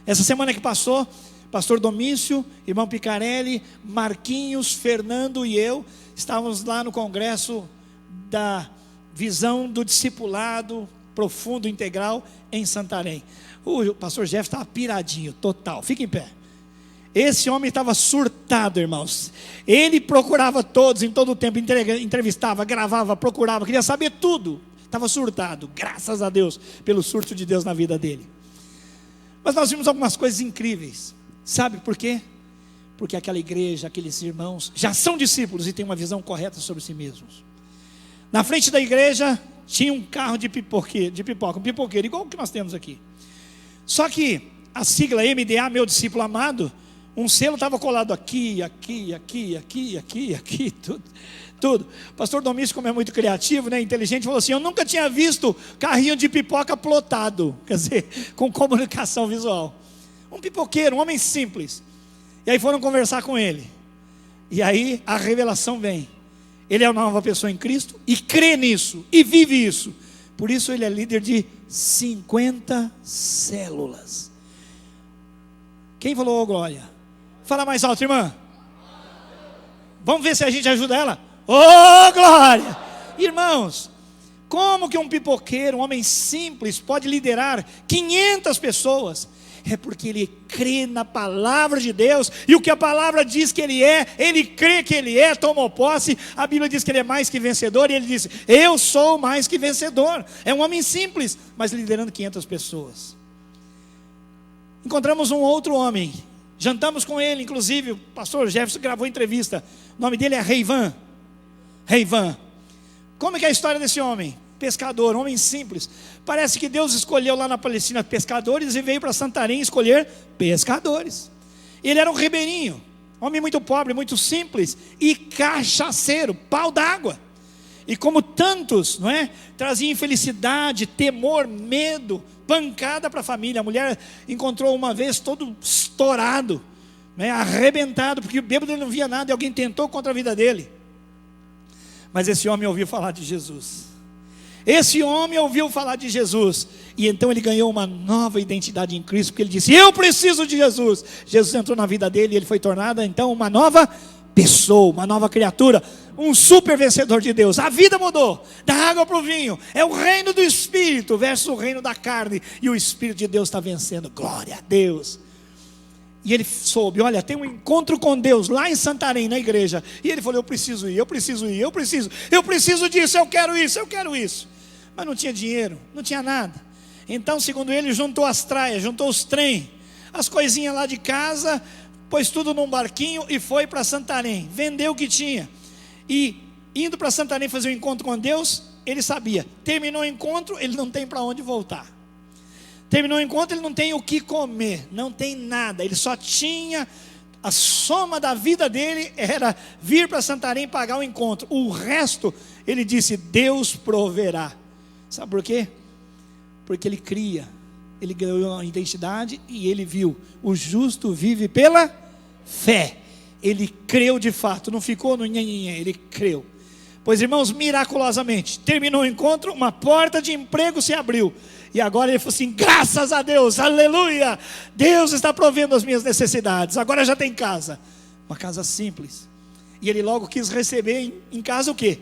Essa semana que passou, pastor Domício, irmão Picarelli, Marquinhos, Fernando e eu estávamos lá no congresso da visão do discipulado profundo, integral, em Santarém. O pastor Jeff estava piradinho, total, fica em pé. Esse homem estava surtado, irmãos. Ele procurava todos, em todo o tempo, entrevistava, gravava, procurava, queria saber tudo. Estava surtado, graças a Deus, pelo surto de Deus na vida dele. Mas nós vimos algumas coisas incríveis. Sabe por quê? Porque aquela igreja, aqueles irmãos já são discípulos e têm uma visão correta sobre si mesmos. Na frente da igreja tinha um carro de pipoca, um pipoqueiro, igual o que nós temos aqui. Só que a sigla MDA, meu discípulo amado, um selo estava colado aqui, tudo. O pastor Domício, como é muito criativo, né, inteligente, falou assim, eu nunca tinha visto carrinho de pipoca plotado, quer dizer, com comunicação visual. Um pipoqueiro, um homem simples. E aí foram conversar com ele. E aí a revelação vem. Ele é uma nova pessoa em Cristo e crê nisso, e vive isso. Por isso ele é líder de 50 células. Quem falou, glória? Fala mais alto, irmã. Vamos ver se a gente ajuda ela. Oh, glória! Irmãos, como que um pipoqueiro, um homem simples, pode liderar 500 pessoas? É porque ele crê na palavra de Deus, e o que a palavra diz que ele é, ele crê que ele é, tomou posse. A Bíblia diz que ele é mais que vencedor, e ele diz, eu sou mais que vencedor. É um homem simples, mas liderando 500 pessoas. Encontramos um outro homem, Jantamos com ele, inclusive, o pastor Jefferson gravou entrevista. O nome dele é Reivan. Reivan. Como é que é a história desse homem? Pescador, homem simples. Parece que Deus escolheu lá na Palestina pescadores e veio para Santarém escolher pescadores. Ele era um ribeirinho, homem muito pobre, muito simples e cachaceiro, pau d'água. E como tantos, não é? Trazia infelicidade, temor, medo, pancada para a família. A mulher encontrou uma vez todo estourado, né? Arrebentado, porque o bêbado ele não via nada e alguém tentou contra a vida dele. Mas esse homem ouviu falar de Jesus. Esse homem ouviu falar de Jesus. E então ele ganhou uma nova identidade em Cristo, porque ele disse: eu preciso de Jesus. Jesus entrou na vida dele e ele foi tornado então uma nova pessoa, uma nova criatura, um super vencedor de Deus. A vida mudou, da água para o vinho. É o reino do Espírito versus o reino da carne. E o Espírito de Deus está vencendo. Glória a Deus. E ele soube, olha, tem um encontro com Deus lá em Santarém, na igreja. E ele falou: eu preciso ir, eu preciso ir, eu preciso disso, eu quero isso, eu quero isso. Mas não tinha dinheiro, não tinha nada. Então, segundo ele, juntou as traias, juntou os trem, as coisinhas lá de casa, pôs tudo num barquinho e foi para Santarém. Vendeu o que tinha. E indo para Santarém fazer um encontro com Deus, ele sabia, terminou o encontro, ele não tem para onde voltar. Terminou o encontro, ele não tem o que comer, não tem nada. Ele só tinha, a soma da vida dele era vir para Santarém pagar o encontro. O resto, ele disse: Deus proverá. Sabe por quê? Porque ele cria, ele ganhou uma identidade e ele viu: o justo vive pela fé. Ele creu de fato, não ficou no nhanhanhã, ele creu. Pois, irmãos, miraculosamente, terminou o encontro, uma porta de emprego se abriu. E agora ele falou assim: graças a Deus, aleluia, Deus está provendo as minhas necessidades. Agora já tem casa, uma casa simples. E ele logo quis receber em casa o quê?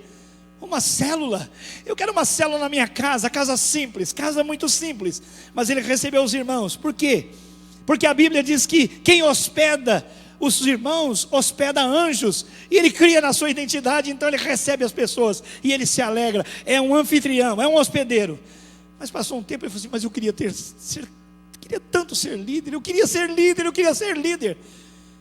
Uma célula. Eu quero uma célula na minha casa, casa simples, casa muito simples. Mas ele recebeu os irmãos. Por quê? Porque a Bíblia diz que quem hospeda os irmãos hospeda anjos. E ele cria na sua identidade, então ele recebe as pessoas e ele se alegra. É um anfitrião, é um hospedeiro. Mas passou um tempo e ele falou assim: mas eu queria tanto ser líder, eu queria ser líder.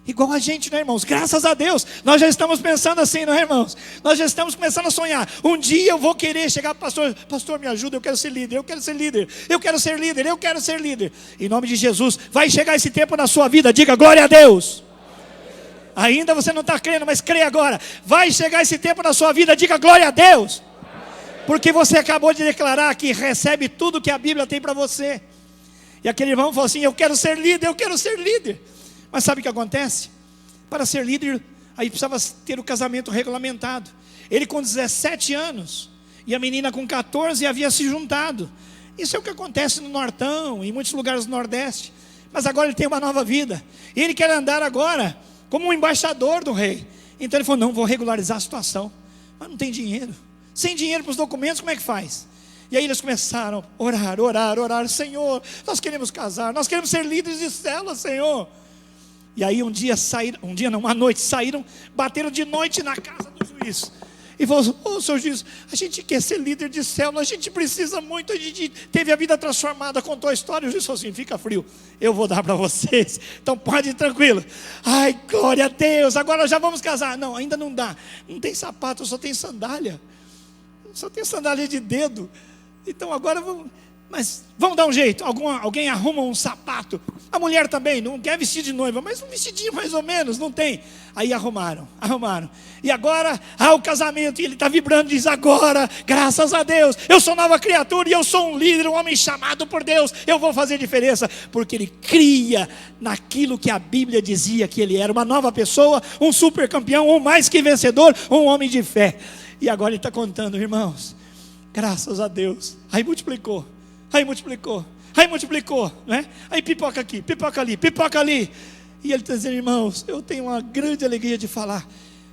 Igual a gente, né, irmãos? Graças a Deus, nós já estamos pensando assim, não é, irmãos? Nós já estamos começando a sonhar. Um dia eu vou querer chegar para o pastor: pastor, me ajuda, eu quero ser líder, eu quero ser líder, eu quero ser líder, eu quero ser líder. Em nome de Jesus, vai chegar esse tempo na sua vida, diga glória a Deus. Ainda você não está crendo, mas crê agora. Vai chegar esse tempo na sua vida, diga glória a Deus. Porque você acabou de declarar que recebe tudo que a Bíblia tem para você. E aquele irmão falou assim: eu quero ser líder, eu quero ser líder. Mas sabe o que acontece? Para ser líder, aí precisava ter o casamento regulamentado. Ele com 17 anos, e a menina com 14 havia se juntado. Isso é o que acontece no Nortão, em muitos lugares do Nordeste. Mas agora ele tem uma nova vida. E ele quer andar agora como um embaixador do rei. Então ele falou: não, vou regularizar a situação. Mas não tem dinheiro. Sem dinheiro para os documentos, como é que faz? E aí eles começaram a orar: Senhor, nós queremos casar, nós queremos ser líderes de célula, Senhor. E aí uma noite saíram, bateram de noite na casa do juiz. E falou: ô senhor juiz, a gente quer ser líder de célula, a gente precisa muito, a gente teve a vida transformada, contou a história. E o juiz falou assim: fica frio, eu vou dar para vocês, então pode ir tranquilo. Ai, glória a Deus, agora já vamos casar. Não, ainda não dá, não tem sapato, só tem sandália. Só tem sandália de dedo. Então agora vamos dar um jeito. Alguém arruma um sapato. A mulher também não quer vestir de noiva, mas um vestidinho mais ou menos, não tem. Aí arrumaram. E agora o casamento, e ele está vibrando, diz: agora, graças a Deus, eu sou nova criatura e eu sou um líder, um homem chamado por Deus. Eu vou fazer diferença, porque ele cria naquilo que a Bíblia dizia que ele era: uma nova pessoa, um super campeão, um mais que vencedor, um homem de fé. E agora ele está contando, irmãos, graças a Deus. Aí multiplicou, né? Aí pipoca aqui, pipoca ali. E ele está dizendo: irmãos, eu tenho uma grande alegria de falar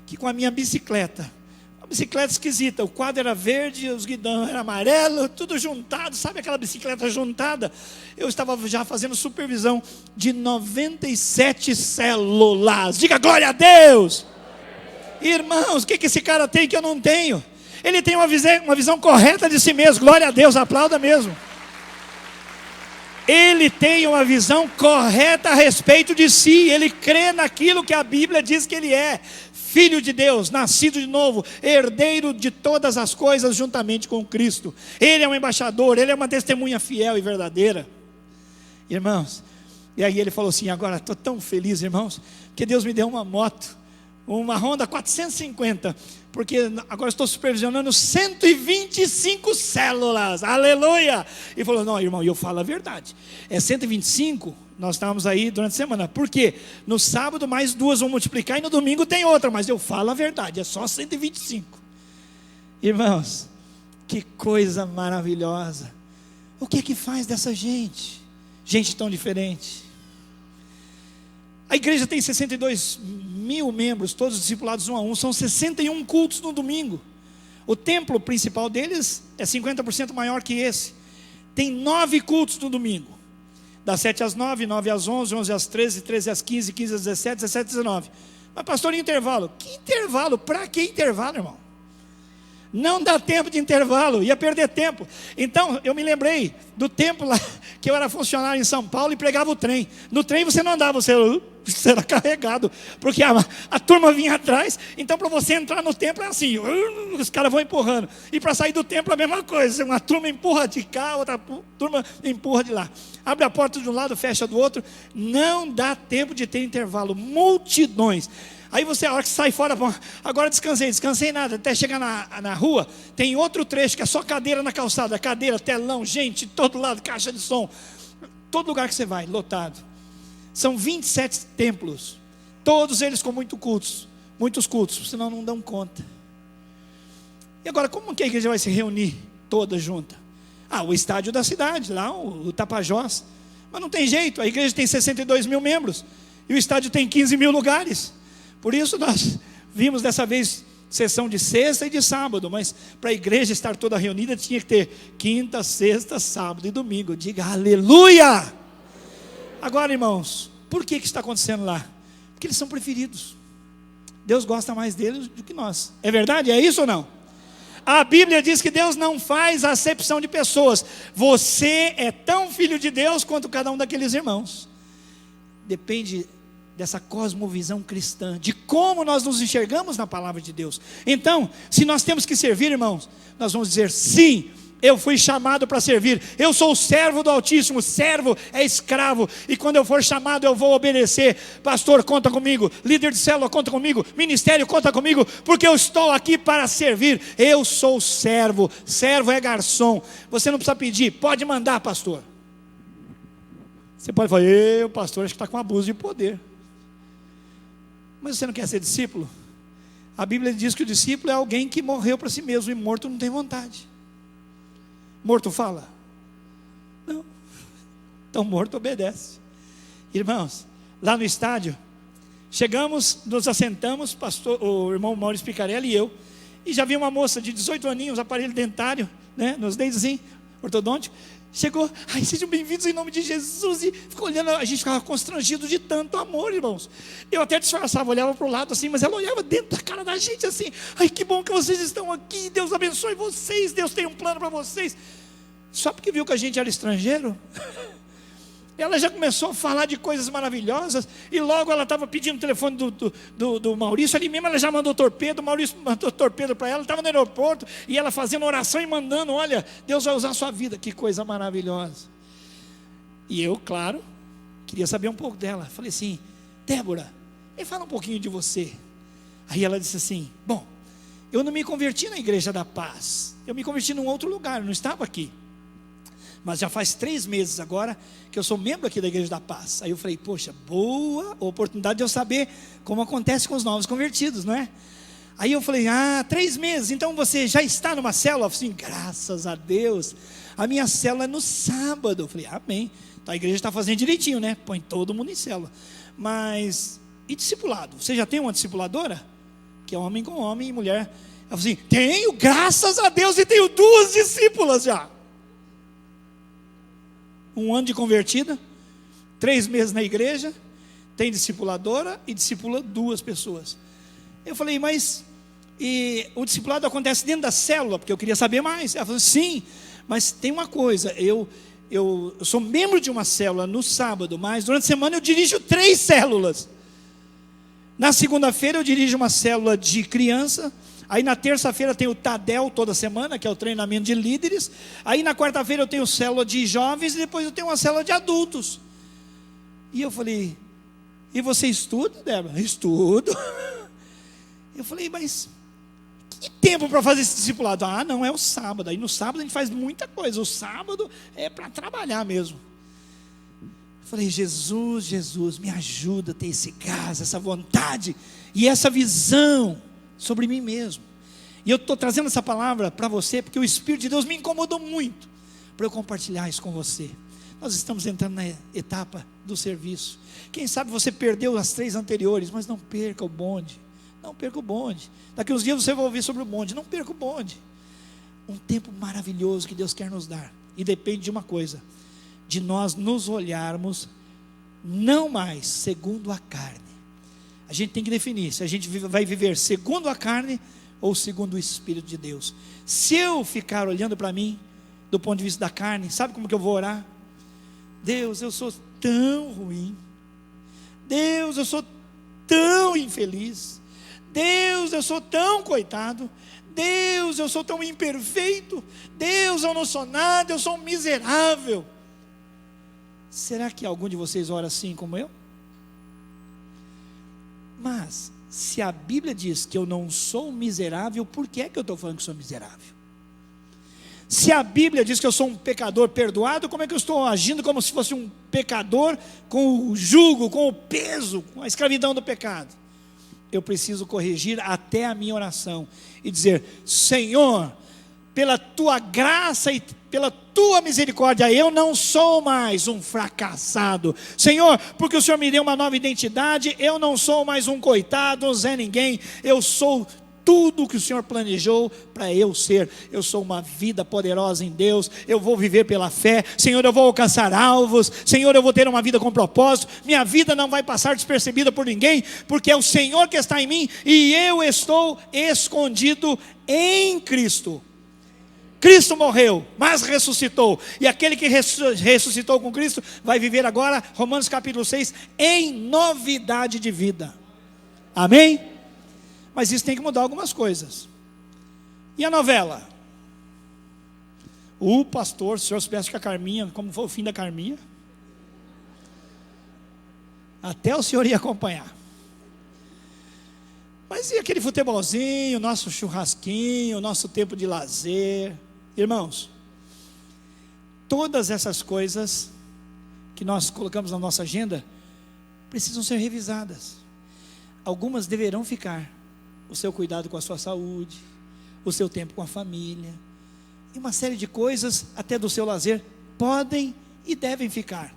que com a minha bicicleta, uma bicicleta esquisita, o quadro era verde, os guidões eram amarelo, tudo juntado, sabe aquela bicicleta juntada? Eu estava já fazendo supervisão de 97 células. Diga glória a Deus. Irmãos, o que esse cara tem que eu não tenho? Ele tem uma visão correta de si mesmo. Glória a Deus, aplauda mesmo. Ele tem uma visão correta a respeito de si. Ele crê naquilo que a Bíblia diz que ele é: Filho de Deus, nascido de novo, herdeiro de todas as coisas juntamente com Cristo. Ele é um embaixador, ele é uma testemunha fiel e verdadeira. Irmãos, e aí ele falou assim: agora estou tão feliz, irmãos, que Deus me deu uma moto, uma Honda 450, porque agora estou supervisionando 125 células, aleluia. E falou: não, irmão, eu falo a verdade, é 125, nós estávamos aí durante a semana, porque no sábado mais 2 vão multiplicar e no domingo tem outra, mas eu falo a verdade, é só 125. Irmãos, que coisa maravilhosa. O que é que faz dessa gente tão diferente? A igreja tem 62 mil membros, todos discipulados 1 a 1, são 61 cultos no domingo. O templo principal deles é 50% maior que esse. Tem 9 cultos no domingo, das 7 às 9, 9 às 11, 11 às 13, 13 às 15, 15 às 17, 17 às 19. Mas pastor, intervalo? Que intervalo? Para que intervalo, irmão? Não dá tempo de intervalo, ia perder tempo. Então eu me lembrei do tempo lá que eu era funcionário em São Paulo e pregava o trem. No trem você não andava, você era carregado, porque a turma vinha atrás. Então para você entrar no templo é assim, os caras vão empurrando. E para sair do templo é a mesma coisa, uma turma empurra de cá, outra turma empurra de lá. Abre a porta de um lado, fecha do outro. Não dá tempo de ter intervalo, multidões. Aí você, a hora que sai fora, bom, agora descansei nada, até chegar na rua, tem outro trecho que é só cadeira na calçada, cadeira, telão, gente, todo lado, caixa de som, todo lugar que você vai, lotado. São 27 templos, todos eles com muitos cultos, senão não dão conta. E agora, como que a igreja vai se reunir toda junta? O estádio da cidade, lá o Tapajós, mas não tem jeito, a igreja tem 62 mil membros, e o estádio tem 15 mil lugares. Por isso nós vimos dessa vez sessão de sexta e de sábado, mas para a igreja estar toda reunida tinha que ter quinta, sexta, sábado e domingo. Diga aleluia! Agora, irmãos, por que está acontecendo lá? Porque eles são preferidos. Deus gosta mais deles do que nós. É verdade? É isso ou não? A Bíblia diz que Deus não faz acepção de pessoas. Você é tão filho de Deus quanto cada um daqueles irmãos. Depende dessa cosmovisão cristã, de como nós nos enxergamos na palavra de Deus. Então, se nós temos que servir, irmãos, nós vamos dizer: sim, eu fui chamado para servir, eu sou o servo do Altíssimo. Servo é escravo, e quando eu for chamado eu vou obedecer. Pastor, conta comigo. Líder de célula, conta comigo. Ministério, conta comigo, porque eu estou aqui para servir. Eu sou servo, servo é garçom. Você não precisa pedir, pode mandar, pastor. Você pode falar: pastor, acho que está com abuso de poder. Mas você não quer ser discípulo? A Bíblia diz que o discípulo é alguém que morreu para si mesmo, e morto não tem vontade. Morto fala? Não. Então morto obedece. Irmãos, lá no estádio, chegamos, nos assentamos, o irmão Maurício Picarelli e eu, e já vi uma moça de 18 aninhos, aparelho dentário, né, nos dentes assim, ortodôntico. Chegou: sejam bem-vindos em nome de Jesus. E ficou olhando, a gente ficava constrangido de tanto amor, irmãos. Eu até disfarçava, olhava para o lado assim, mas ela olhava dentro da cara da gente assim: que bom que vocês estão aqui, Deus abençoe vocês, Deus tem um plano para vocês. Só porque viu que a gente era estrangeiro, ela já começou a falar de coisas maravilhosas. E logo ela estava pedindo o telefone do Maurício. Ali mesmo ela já mandou torpedo. O Maurício mandou torpedo para ela. Estava no aeroporto e ela fazendo oração e mandando: olha, Deus vai usar a sua vida. Que coisa maravilhosa. E eu, claro, queria saber um pouco dela. Falei assim: Débora, me fala um pouquinho de você. Aí ela disse assim: bom, eu não me converti na Igreja da Paz, eu me converti num outro lugar, eu não estava aqui. Mas já faz 3 meses agora que eu sou membro aqui da Igreja da Paz. Aí eu falei: poxa, boa oportunidade de eu saber como acontece com os novos convertidos, não é? Aí eu falei: 3 meses, então você já está numa célula? Eu falei assim: graças a Deus, a minha célula é no sábado. Eu falei: amém. Então a igreja está fazendo direitinho, né? Põe todo mundo em célula. Mas, e discipulado? Você já tem uma discipuladora? Que é homem com homem e mulher. Eu falei assim: tenho, graças a Deus, e tenho 2 discípulas já. 1 ano de convertida, 3 meses na igreja, tem discipuladora e discipula 2 pessoas. Eu falei: mas e o discipulado acontece dentro da célula? Porque eu queria saber mais. Ela falou: sim, mas tem uma coisa, eu eu sou membro de uma célula no sábado, mas durante a semana eu dirijo 3 células. Na segunda-feira eu dirijo uma célula de criança. Aí na terça-feira tem o Tadel toda semana, que é o treinamento de líderes. Aí na quarta-feira eu tenho célula de jovens e depois eu tenho uma célula de adultos. E eu falei, e você estuda, Débora? Estudo. Eu falei, mas que tempo para fazer esse discipulado? Ah, não, é o sábado. Aí no sábado a gente faz muita coisa. O sábado é para trabalhar mesmo. Eu falei, Jesus, me ajuda a ter esse gás, essa vontade e essa visão sobre mim mesmo. E eu estou trazendo essa palavra para você porque o Espírito de Deus me incomodou muito para eu compartilhar isso com você. Nós estamos entrando na etapa do serviço. Quem sabe você perdeu as 3 anteriores, mas não perca o bonde. Não perca o bonde. Daqui uns dias você vai ouvir sobre o bonde. Não perca o bonde. Um tempo maravilhoso que Deus quer nos dar. E depende de uma coisa: de nós nos olharmos não mais segundo a carne. A gente tem que definir se a gente vai viver segundo a carne ou segundo o Espírito de Deus. Se eu ficar olhando para mim do ponto de vista da carne, sabe como que eu vou orar? Deus, eu sou tão ruim. Deus, eu sou tão infeliz. Deus, eu sou tão coitado. Deus, eu sou tão imperfeito. Deus, eu não sou nada, eu sou um miserável. Será que algum de vocês ora assim como eu? Mas, se a Bíblia diz que eu não sou miserável, por que é que eu estou falando que sou miserável? Se a Bíblia diz que eu sou um pecador perdoado, como é que eu estou agindo como se fosse um pecador com o jugo, com o peso, com a escravidão do pecado? Eu preciso corrigir até a minha oração e dizer: Senhor, pela tua graça e pela tua misericórdia, eu não sou mais um fracassado. Senhor, porque o Senhor me deu uma nova identidade, eu não sou mais um coitado, um Zé Ninguém, eu sou tudo que o Senhor planejou para eu ser. Eu sou uma vida poderosa em Deus, eu vou viver pela fé. Senhor, eu vou alcançar alvos. Senhor, eu vou ter uma vida com propósito. Minha vida não vai passar despercebida por ninguém, porque é o Senhor que está em mim e eu estou escondido em Cristo. Cristo morreu, mas ressuscitou, e aquele que ressuscitou com Cristo vai viver agora, Romanos capítulo 6, em novidade de vida. Amém? Mas isso tem que mudar algumas coisas. E a novela? O pastor, se o senhor soubesse que a Carminha, como foi o fim da Carminha, até o senhor ia acompanhar. Mas e aquele futebolzinho, nosso churrasquinho, nosso tempo de lazer? Irmãos, todas essas coisas que nós colocamos na nossa agenda precisam ser revisadas. Algumas deverão ficar. O seu cuidado com a sua saúde, o seu tempo com a família, e uma série de coisas, até do seu lazer, podem e devem ficar.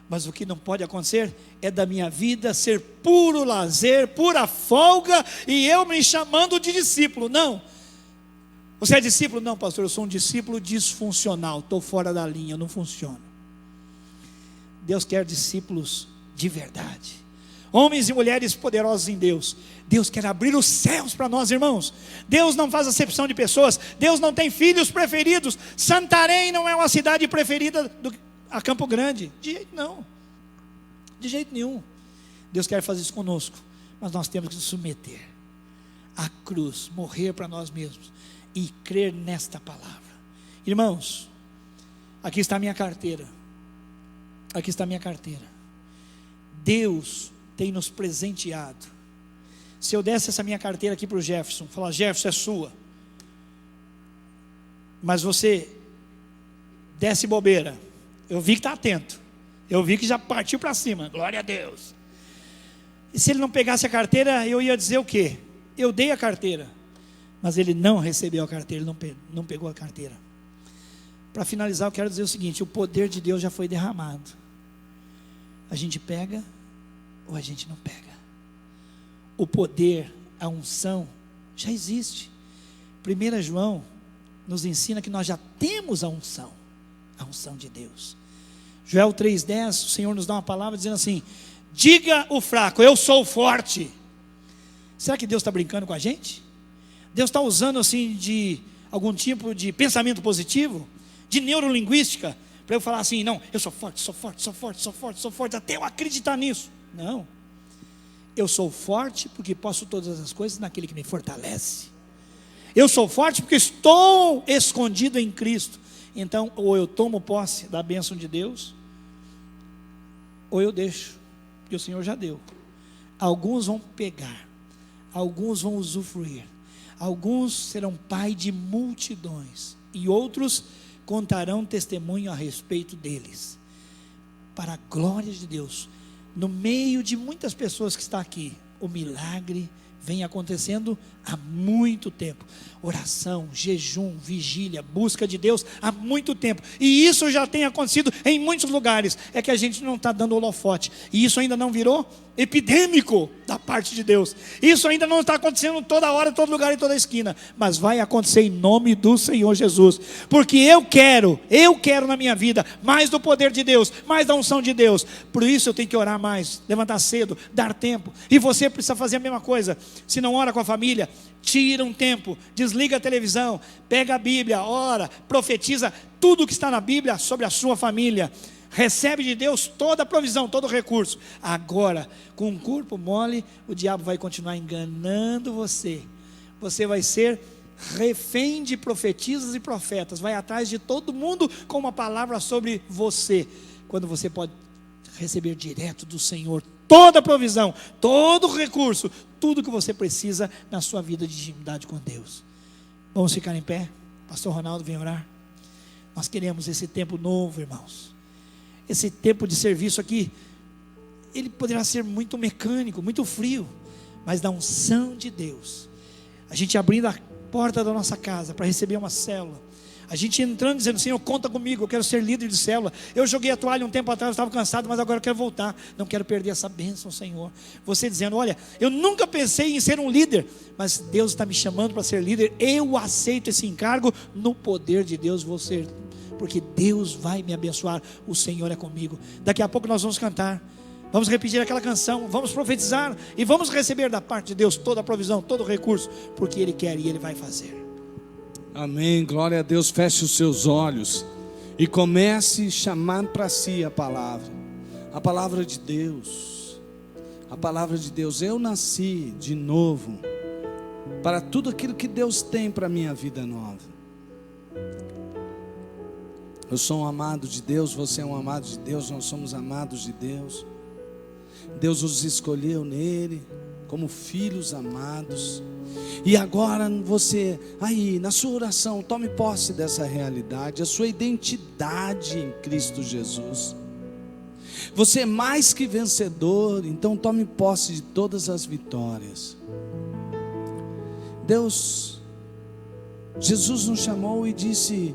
Mas o que não pode acontecer é da minha vida ser puro lazer, pura folga, e eu me chamando de discípulo. Não. Você é discípulo? Não, pastor, eu sou um discípulo disfuncional, estou fora da linha, eu não funciono. Deus quer discípulos de verdade, homens e mulheres poderosos em Deus. Deus quer abrir os céus para nós, irmãos. Deus não faz acepção de pessoas. Deus não tem filhos preferidos. Santarém não é uma cidade preferida a Campo Grande. De jeito não. De jeito nenhum. Deus quer fazer isso conosco. Mas nós temos que nos submeter à cruz, morrer para nós mesmos e crer nesta palavra. Irmãos, aqui está a minha carteira. Aqui está a minha carteira. Deus tem nos presenteado. Se eu desse essa minha carteira aqui para o Jefferson, falar: Jefferson, é sua, mas você desce bobeira, eu vi que está atento, eu vi que já partiu para cima, glória a Deus. E se ele não pegasse a carteira, eu ia dizer o quê? Eu dei a carteira, mas ele não recebeu a carteira, ele não pegou a carteira. Para finalizar, eu quero dizer o seguinte: o poder de Deus já foi derramado. A gente pega ou a gente não pega. O poder, a unção já existe. 1 João nos ensina que nós já temos a unção de Deus. Joel 3,10, o Senhor nos dá uma palavra dizendo assim: diga o fraco, eu sou forte. Será que Deus está brincando com a gente? Deus está usando assim de algum tipo de pensamento positivo, de neurolinguística, para eu falar assim, não, eu sou forte, sou forte, sou forte, sou forte, sou forte, até eu acreditar nisso. Não, eu sou forte porque posso todas as coisas naquele que me fortalece. Eu sou forte porque estou escondido em Cristo. Então, ou eu tomo posse da bênção de Deus, ou eu deixo, porque o Senhor já deu. Alguns vão pegar, alguns vão usufruir, alguns serão pai de multidões, e outros contarão testemunho a respeito deles, para a glória de Deus. No meio de muitas pessoas que estão aqui, o milagre vem acontecendo há muito tempo. Oração, jejum, vigília, busca de Deus há muito tempo. E isso já tem acontecido em muitos lugares. É que a gente não está dando holofote. E isso ainda não virou epidêmico da parte de Deus. Isso ainda não está acontecendo toda hora, todo lugar, em toda esquina. Mas vai acontecer em nome do Senhor Jesus. Porque eu quero na minha vida mais do poder de Deus, mais da unção de Deus. Por isso eu tenho que orar mais, levantar cedo, dar tempo. E você precisa fazer a mesma coisa. Se não ora com a família, tira um tempo, desliga a televisão, pega a Bíblia, ora, profetiza tudo que está na Bíblia sobre a sua família. Recebe de Deus toda a provisão, todo o recurso. Agora, com um corpo mole, o diabo vai continuar enganando você. Você vai ser refém de profetisas e profetas. Vai atrás de todo mundo com uma palavra sobre você, quando você pode receber direto do Senhor toda a provisão, todo o recurso, tudo que você precisa na sua vida de intimidade com Deus. Vamos ficar em pé? Pastor Ronaldo, vem orar. Nós queremos esse tempo novo, irmãos. Esse tempo de serviço aqui, ele poderá ser muito mecânico, muito frio, mas da unção de Deus, a gente abrindo a porta da nossa casa para receber uma célula, a gente entrando dizendo, Senhor, conta comigo, eu quero ser líder de célula. Eu joguei a toalha um tempo atrás, eu estava cansado, mas agora eu quero voltar. Não quero perder essa bênção, Senhor. Você dizendo, olha, eu nunca pensei em ser um líder, mas Deus está me chamando para ser líder. Eu aceito esse encargo, no poder de Deus vou ser, porque Deus vai me abençoar. O Senhor é comigo. Daqui a pouco nós vamos cantar, vamos repetir aquela canção, vamos profetizar e vamos receber da parte de Deus toda a provisão, todo o recurso, porque Ele quer e Ele vai fazer. Amém, glória a Deus. Feche os seus olhos e comece a chamar para si a palavra de Deus, a palavra de Deus. Eu nasci de novo para tudo aquilo que Deus tem para a minha vida nova. Eu sou um amado de Deus, você é um amado de Deus, nós somos amados de Deus. Deus os escolheu nele como filhos amados. E agora você, aí na sua oração, tome posse dessa realidade, a sua identidade em Cristo Jesus. Você é mais que vencedor, então tome posse de todas as vitórias. Jesus nos chamou e disse,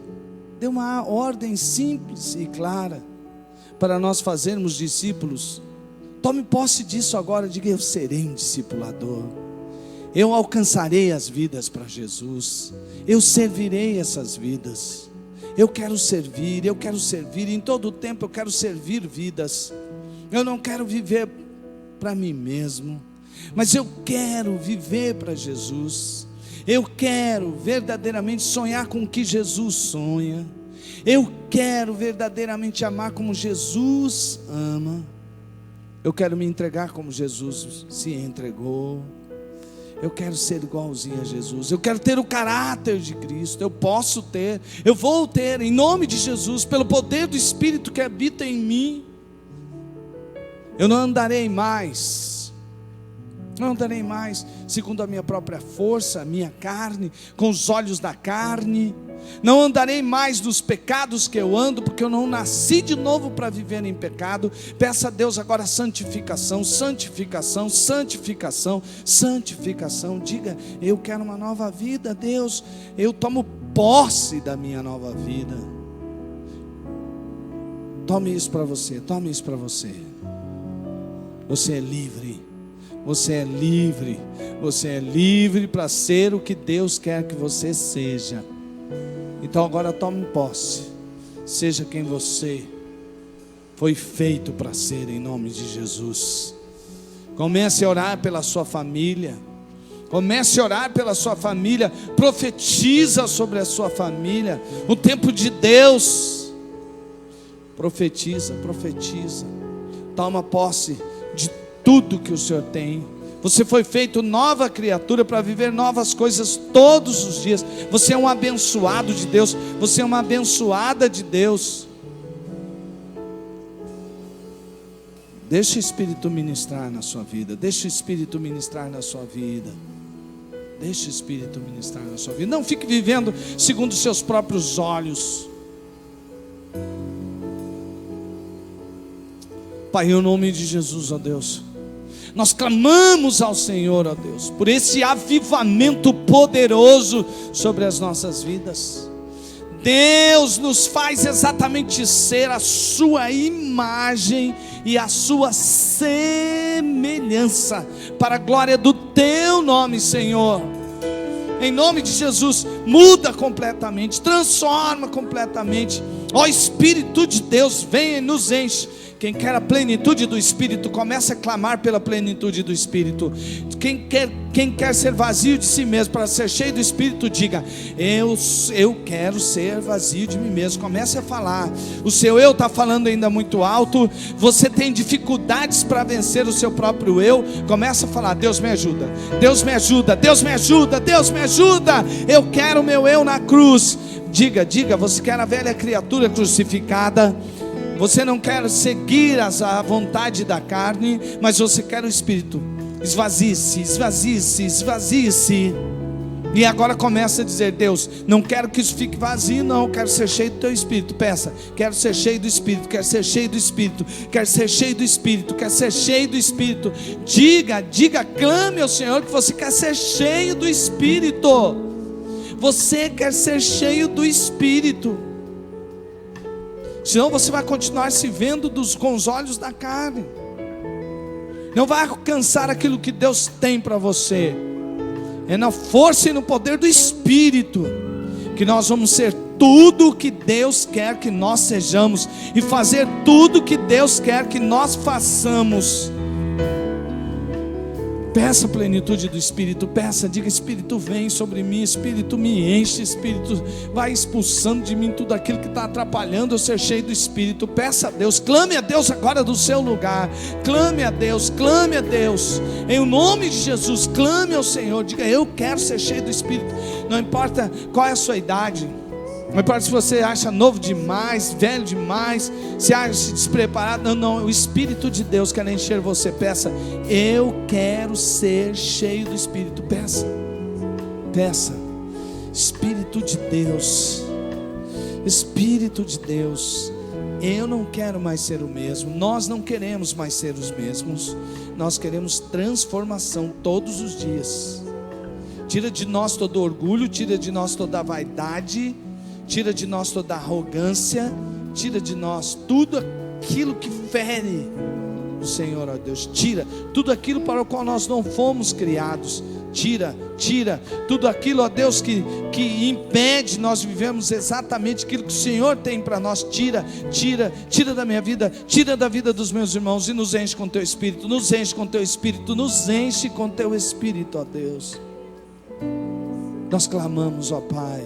deu uma ordem simples e clara para nós fazermos discípulos. Tome posse disso agora, diga, eu serei um discipulador. Eu alcançarei as vidas para Jesus. Eu servirei essas vidas. Eu quero servir em todo o tempo eu quero servir vidas. Eu não quero viver para mim mesmo, mas eu quero viver para Jesus. Eu quero verdadeiramente sonhar com o que Jesus sonha. Eu quero verdadeiramente amar como Jesus ama. Eu quero me entregar como Jesus se entregou. Eu quero ser igualzinho a Jesus. Eu quero ter o caráter de Cristo. Eu posso ter, eu vou ter, em nome de Jesus, pelo poder do Espírito que habita em mim. Eu não andarei mais segundo a minha própria força, a minha carne, com os olhos da carne. Não andarei mais nos pecados que eu ando, porque eu não nasci de novo para viver em pecado. Peça a Deus agora santificação, santificação, santificação, santificação. Diga, eu quero uma nova vida, Deus. Eu tomo posse da minha nova vida. Tome isso para você, tome isso para você. Você é livre. Você é livre. Você é livre para ser o que Deus quer que você seja. Então agora tome posse. Seja quem você foi feito para ser, em nome de Jesus. Comece a orar pela sua família. Comece a orar pela sua família. Profetiza sobre a sua família. O tempo de Deus Profetiza, profetiza. Toma posse de tudo que o Senhor tem. Você foi feito nova criatura para viver novas coisas todos os dias. Você é um abençoado de Deus. Você é uma abençoada de Deus. Deixa o Espírito ministrar na sua vida. Deixa o Espírito ministrar na sua vida. Deixa o Espírito ministrar na sua vida. Não fique vivendo segundo os seus próprios olhos. Pai, em nome de Jesus, ó Deus, nós clamamos ao Senhor, ó Deus, por esse avivamento poderoso sobre as nossas vidas. Deus nos faz exatamente ser a sua imagem e a sua semelhança, para a glória do teu nome, Senhor. Em nome de Jesus, muda completamente, transforma completamente. Ó Espírito de Deus, venha e nos enche. Quem quer a plenitude do Espírito, começa a clamar pela plenitude do Espírito. Quem quer ser vazio de si mesmo, para ser cheio do Espírito, diga: eu quero ser vazio de mim mesmo. Comece a falar. O seu eu está falando ainda muito alto. Você tem dificuldades para vencer o seu próprio eu. Começa a falar: Deus me ajuda, Deus me ajuda, Deus me ajuda, Deus me ajuda. Eu quero o meu eu na cruz. Diga, você quer a velha criatura crucificada. Você não quer seguir a vontade da carne, mas você quer o Espírito. Esvazie-se, esvazie-se, esvazie-se. E agora começa a dizer: Deus, não quero que isso fique vazio, não. Quero ser cheio do teu Espírito. Peça: quero ser cheio do Espírito, quero ser cheio do Espírito, quero ser cheio do Espírito, quero ser cheio do Espírito. Diga, clame ao Senhor que você quer ser cheio do Espírito. Você quer ser cheio do Espírito. Senão você vai continuar se vendo com os olhos da carne. Não vai alcançar aquilo que Deus tem para você. É na força e no poder do Espírito que nós vamos ser tudo o que Deus quer que nós sejamos, e fazer tudo o que Deus quer que nós façamos. Peça a plenitude do Espírito, peça, diga: Espírito, vem sobre mim, Espírito, me enche, Espírito, vai expulsando de mim tudo aquilo que está atrapalhando eu ser cheio do Espírito. Peça a Deus, clame a Deus agora do seu lugar, clame a Deus, em nome de Jesus, clame ao Senhor, diga: eu quero ser cheio do Espírito. Não importa qual é a sua idade, não importa se você acha novo demais, velho demais, se acha despreparado, não, o Espírito de Deus quer encher você. Peça: eu quero ser cheio do Espírito. Peça, Espírito de Deus, eu não quero mais ser o mesmo. Nós não queremos mais ser os mesmos, nós queremos transformação todos os dias. Tira de nós todo orgulho, tira de nós toda a vaidade, tira de nós toda a arrogância, tira de nós tudo aquilo que fere o Senhor, ó Deus. Tira tudo aquilo para o qual nós não fomos criados. Tira tudo aquilo, ó Deus, que impede nós vivemos exatamente aquilo que o Senhor tem para nós. Tira da minha vida, tira da vida dos meus irmãos, e nos enche com teu Espírito, nos enche com teu Espírito, nos enche com teu Espírito, ó Deus. Nós clamamos, ó Pai,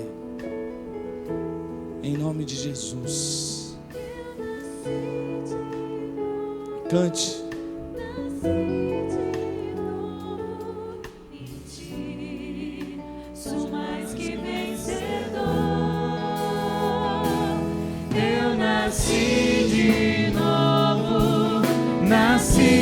em nome de Jesus. Cante. Sou mais que vencedor. Eu nasci de novo, nasci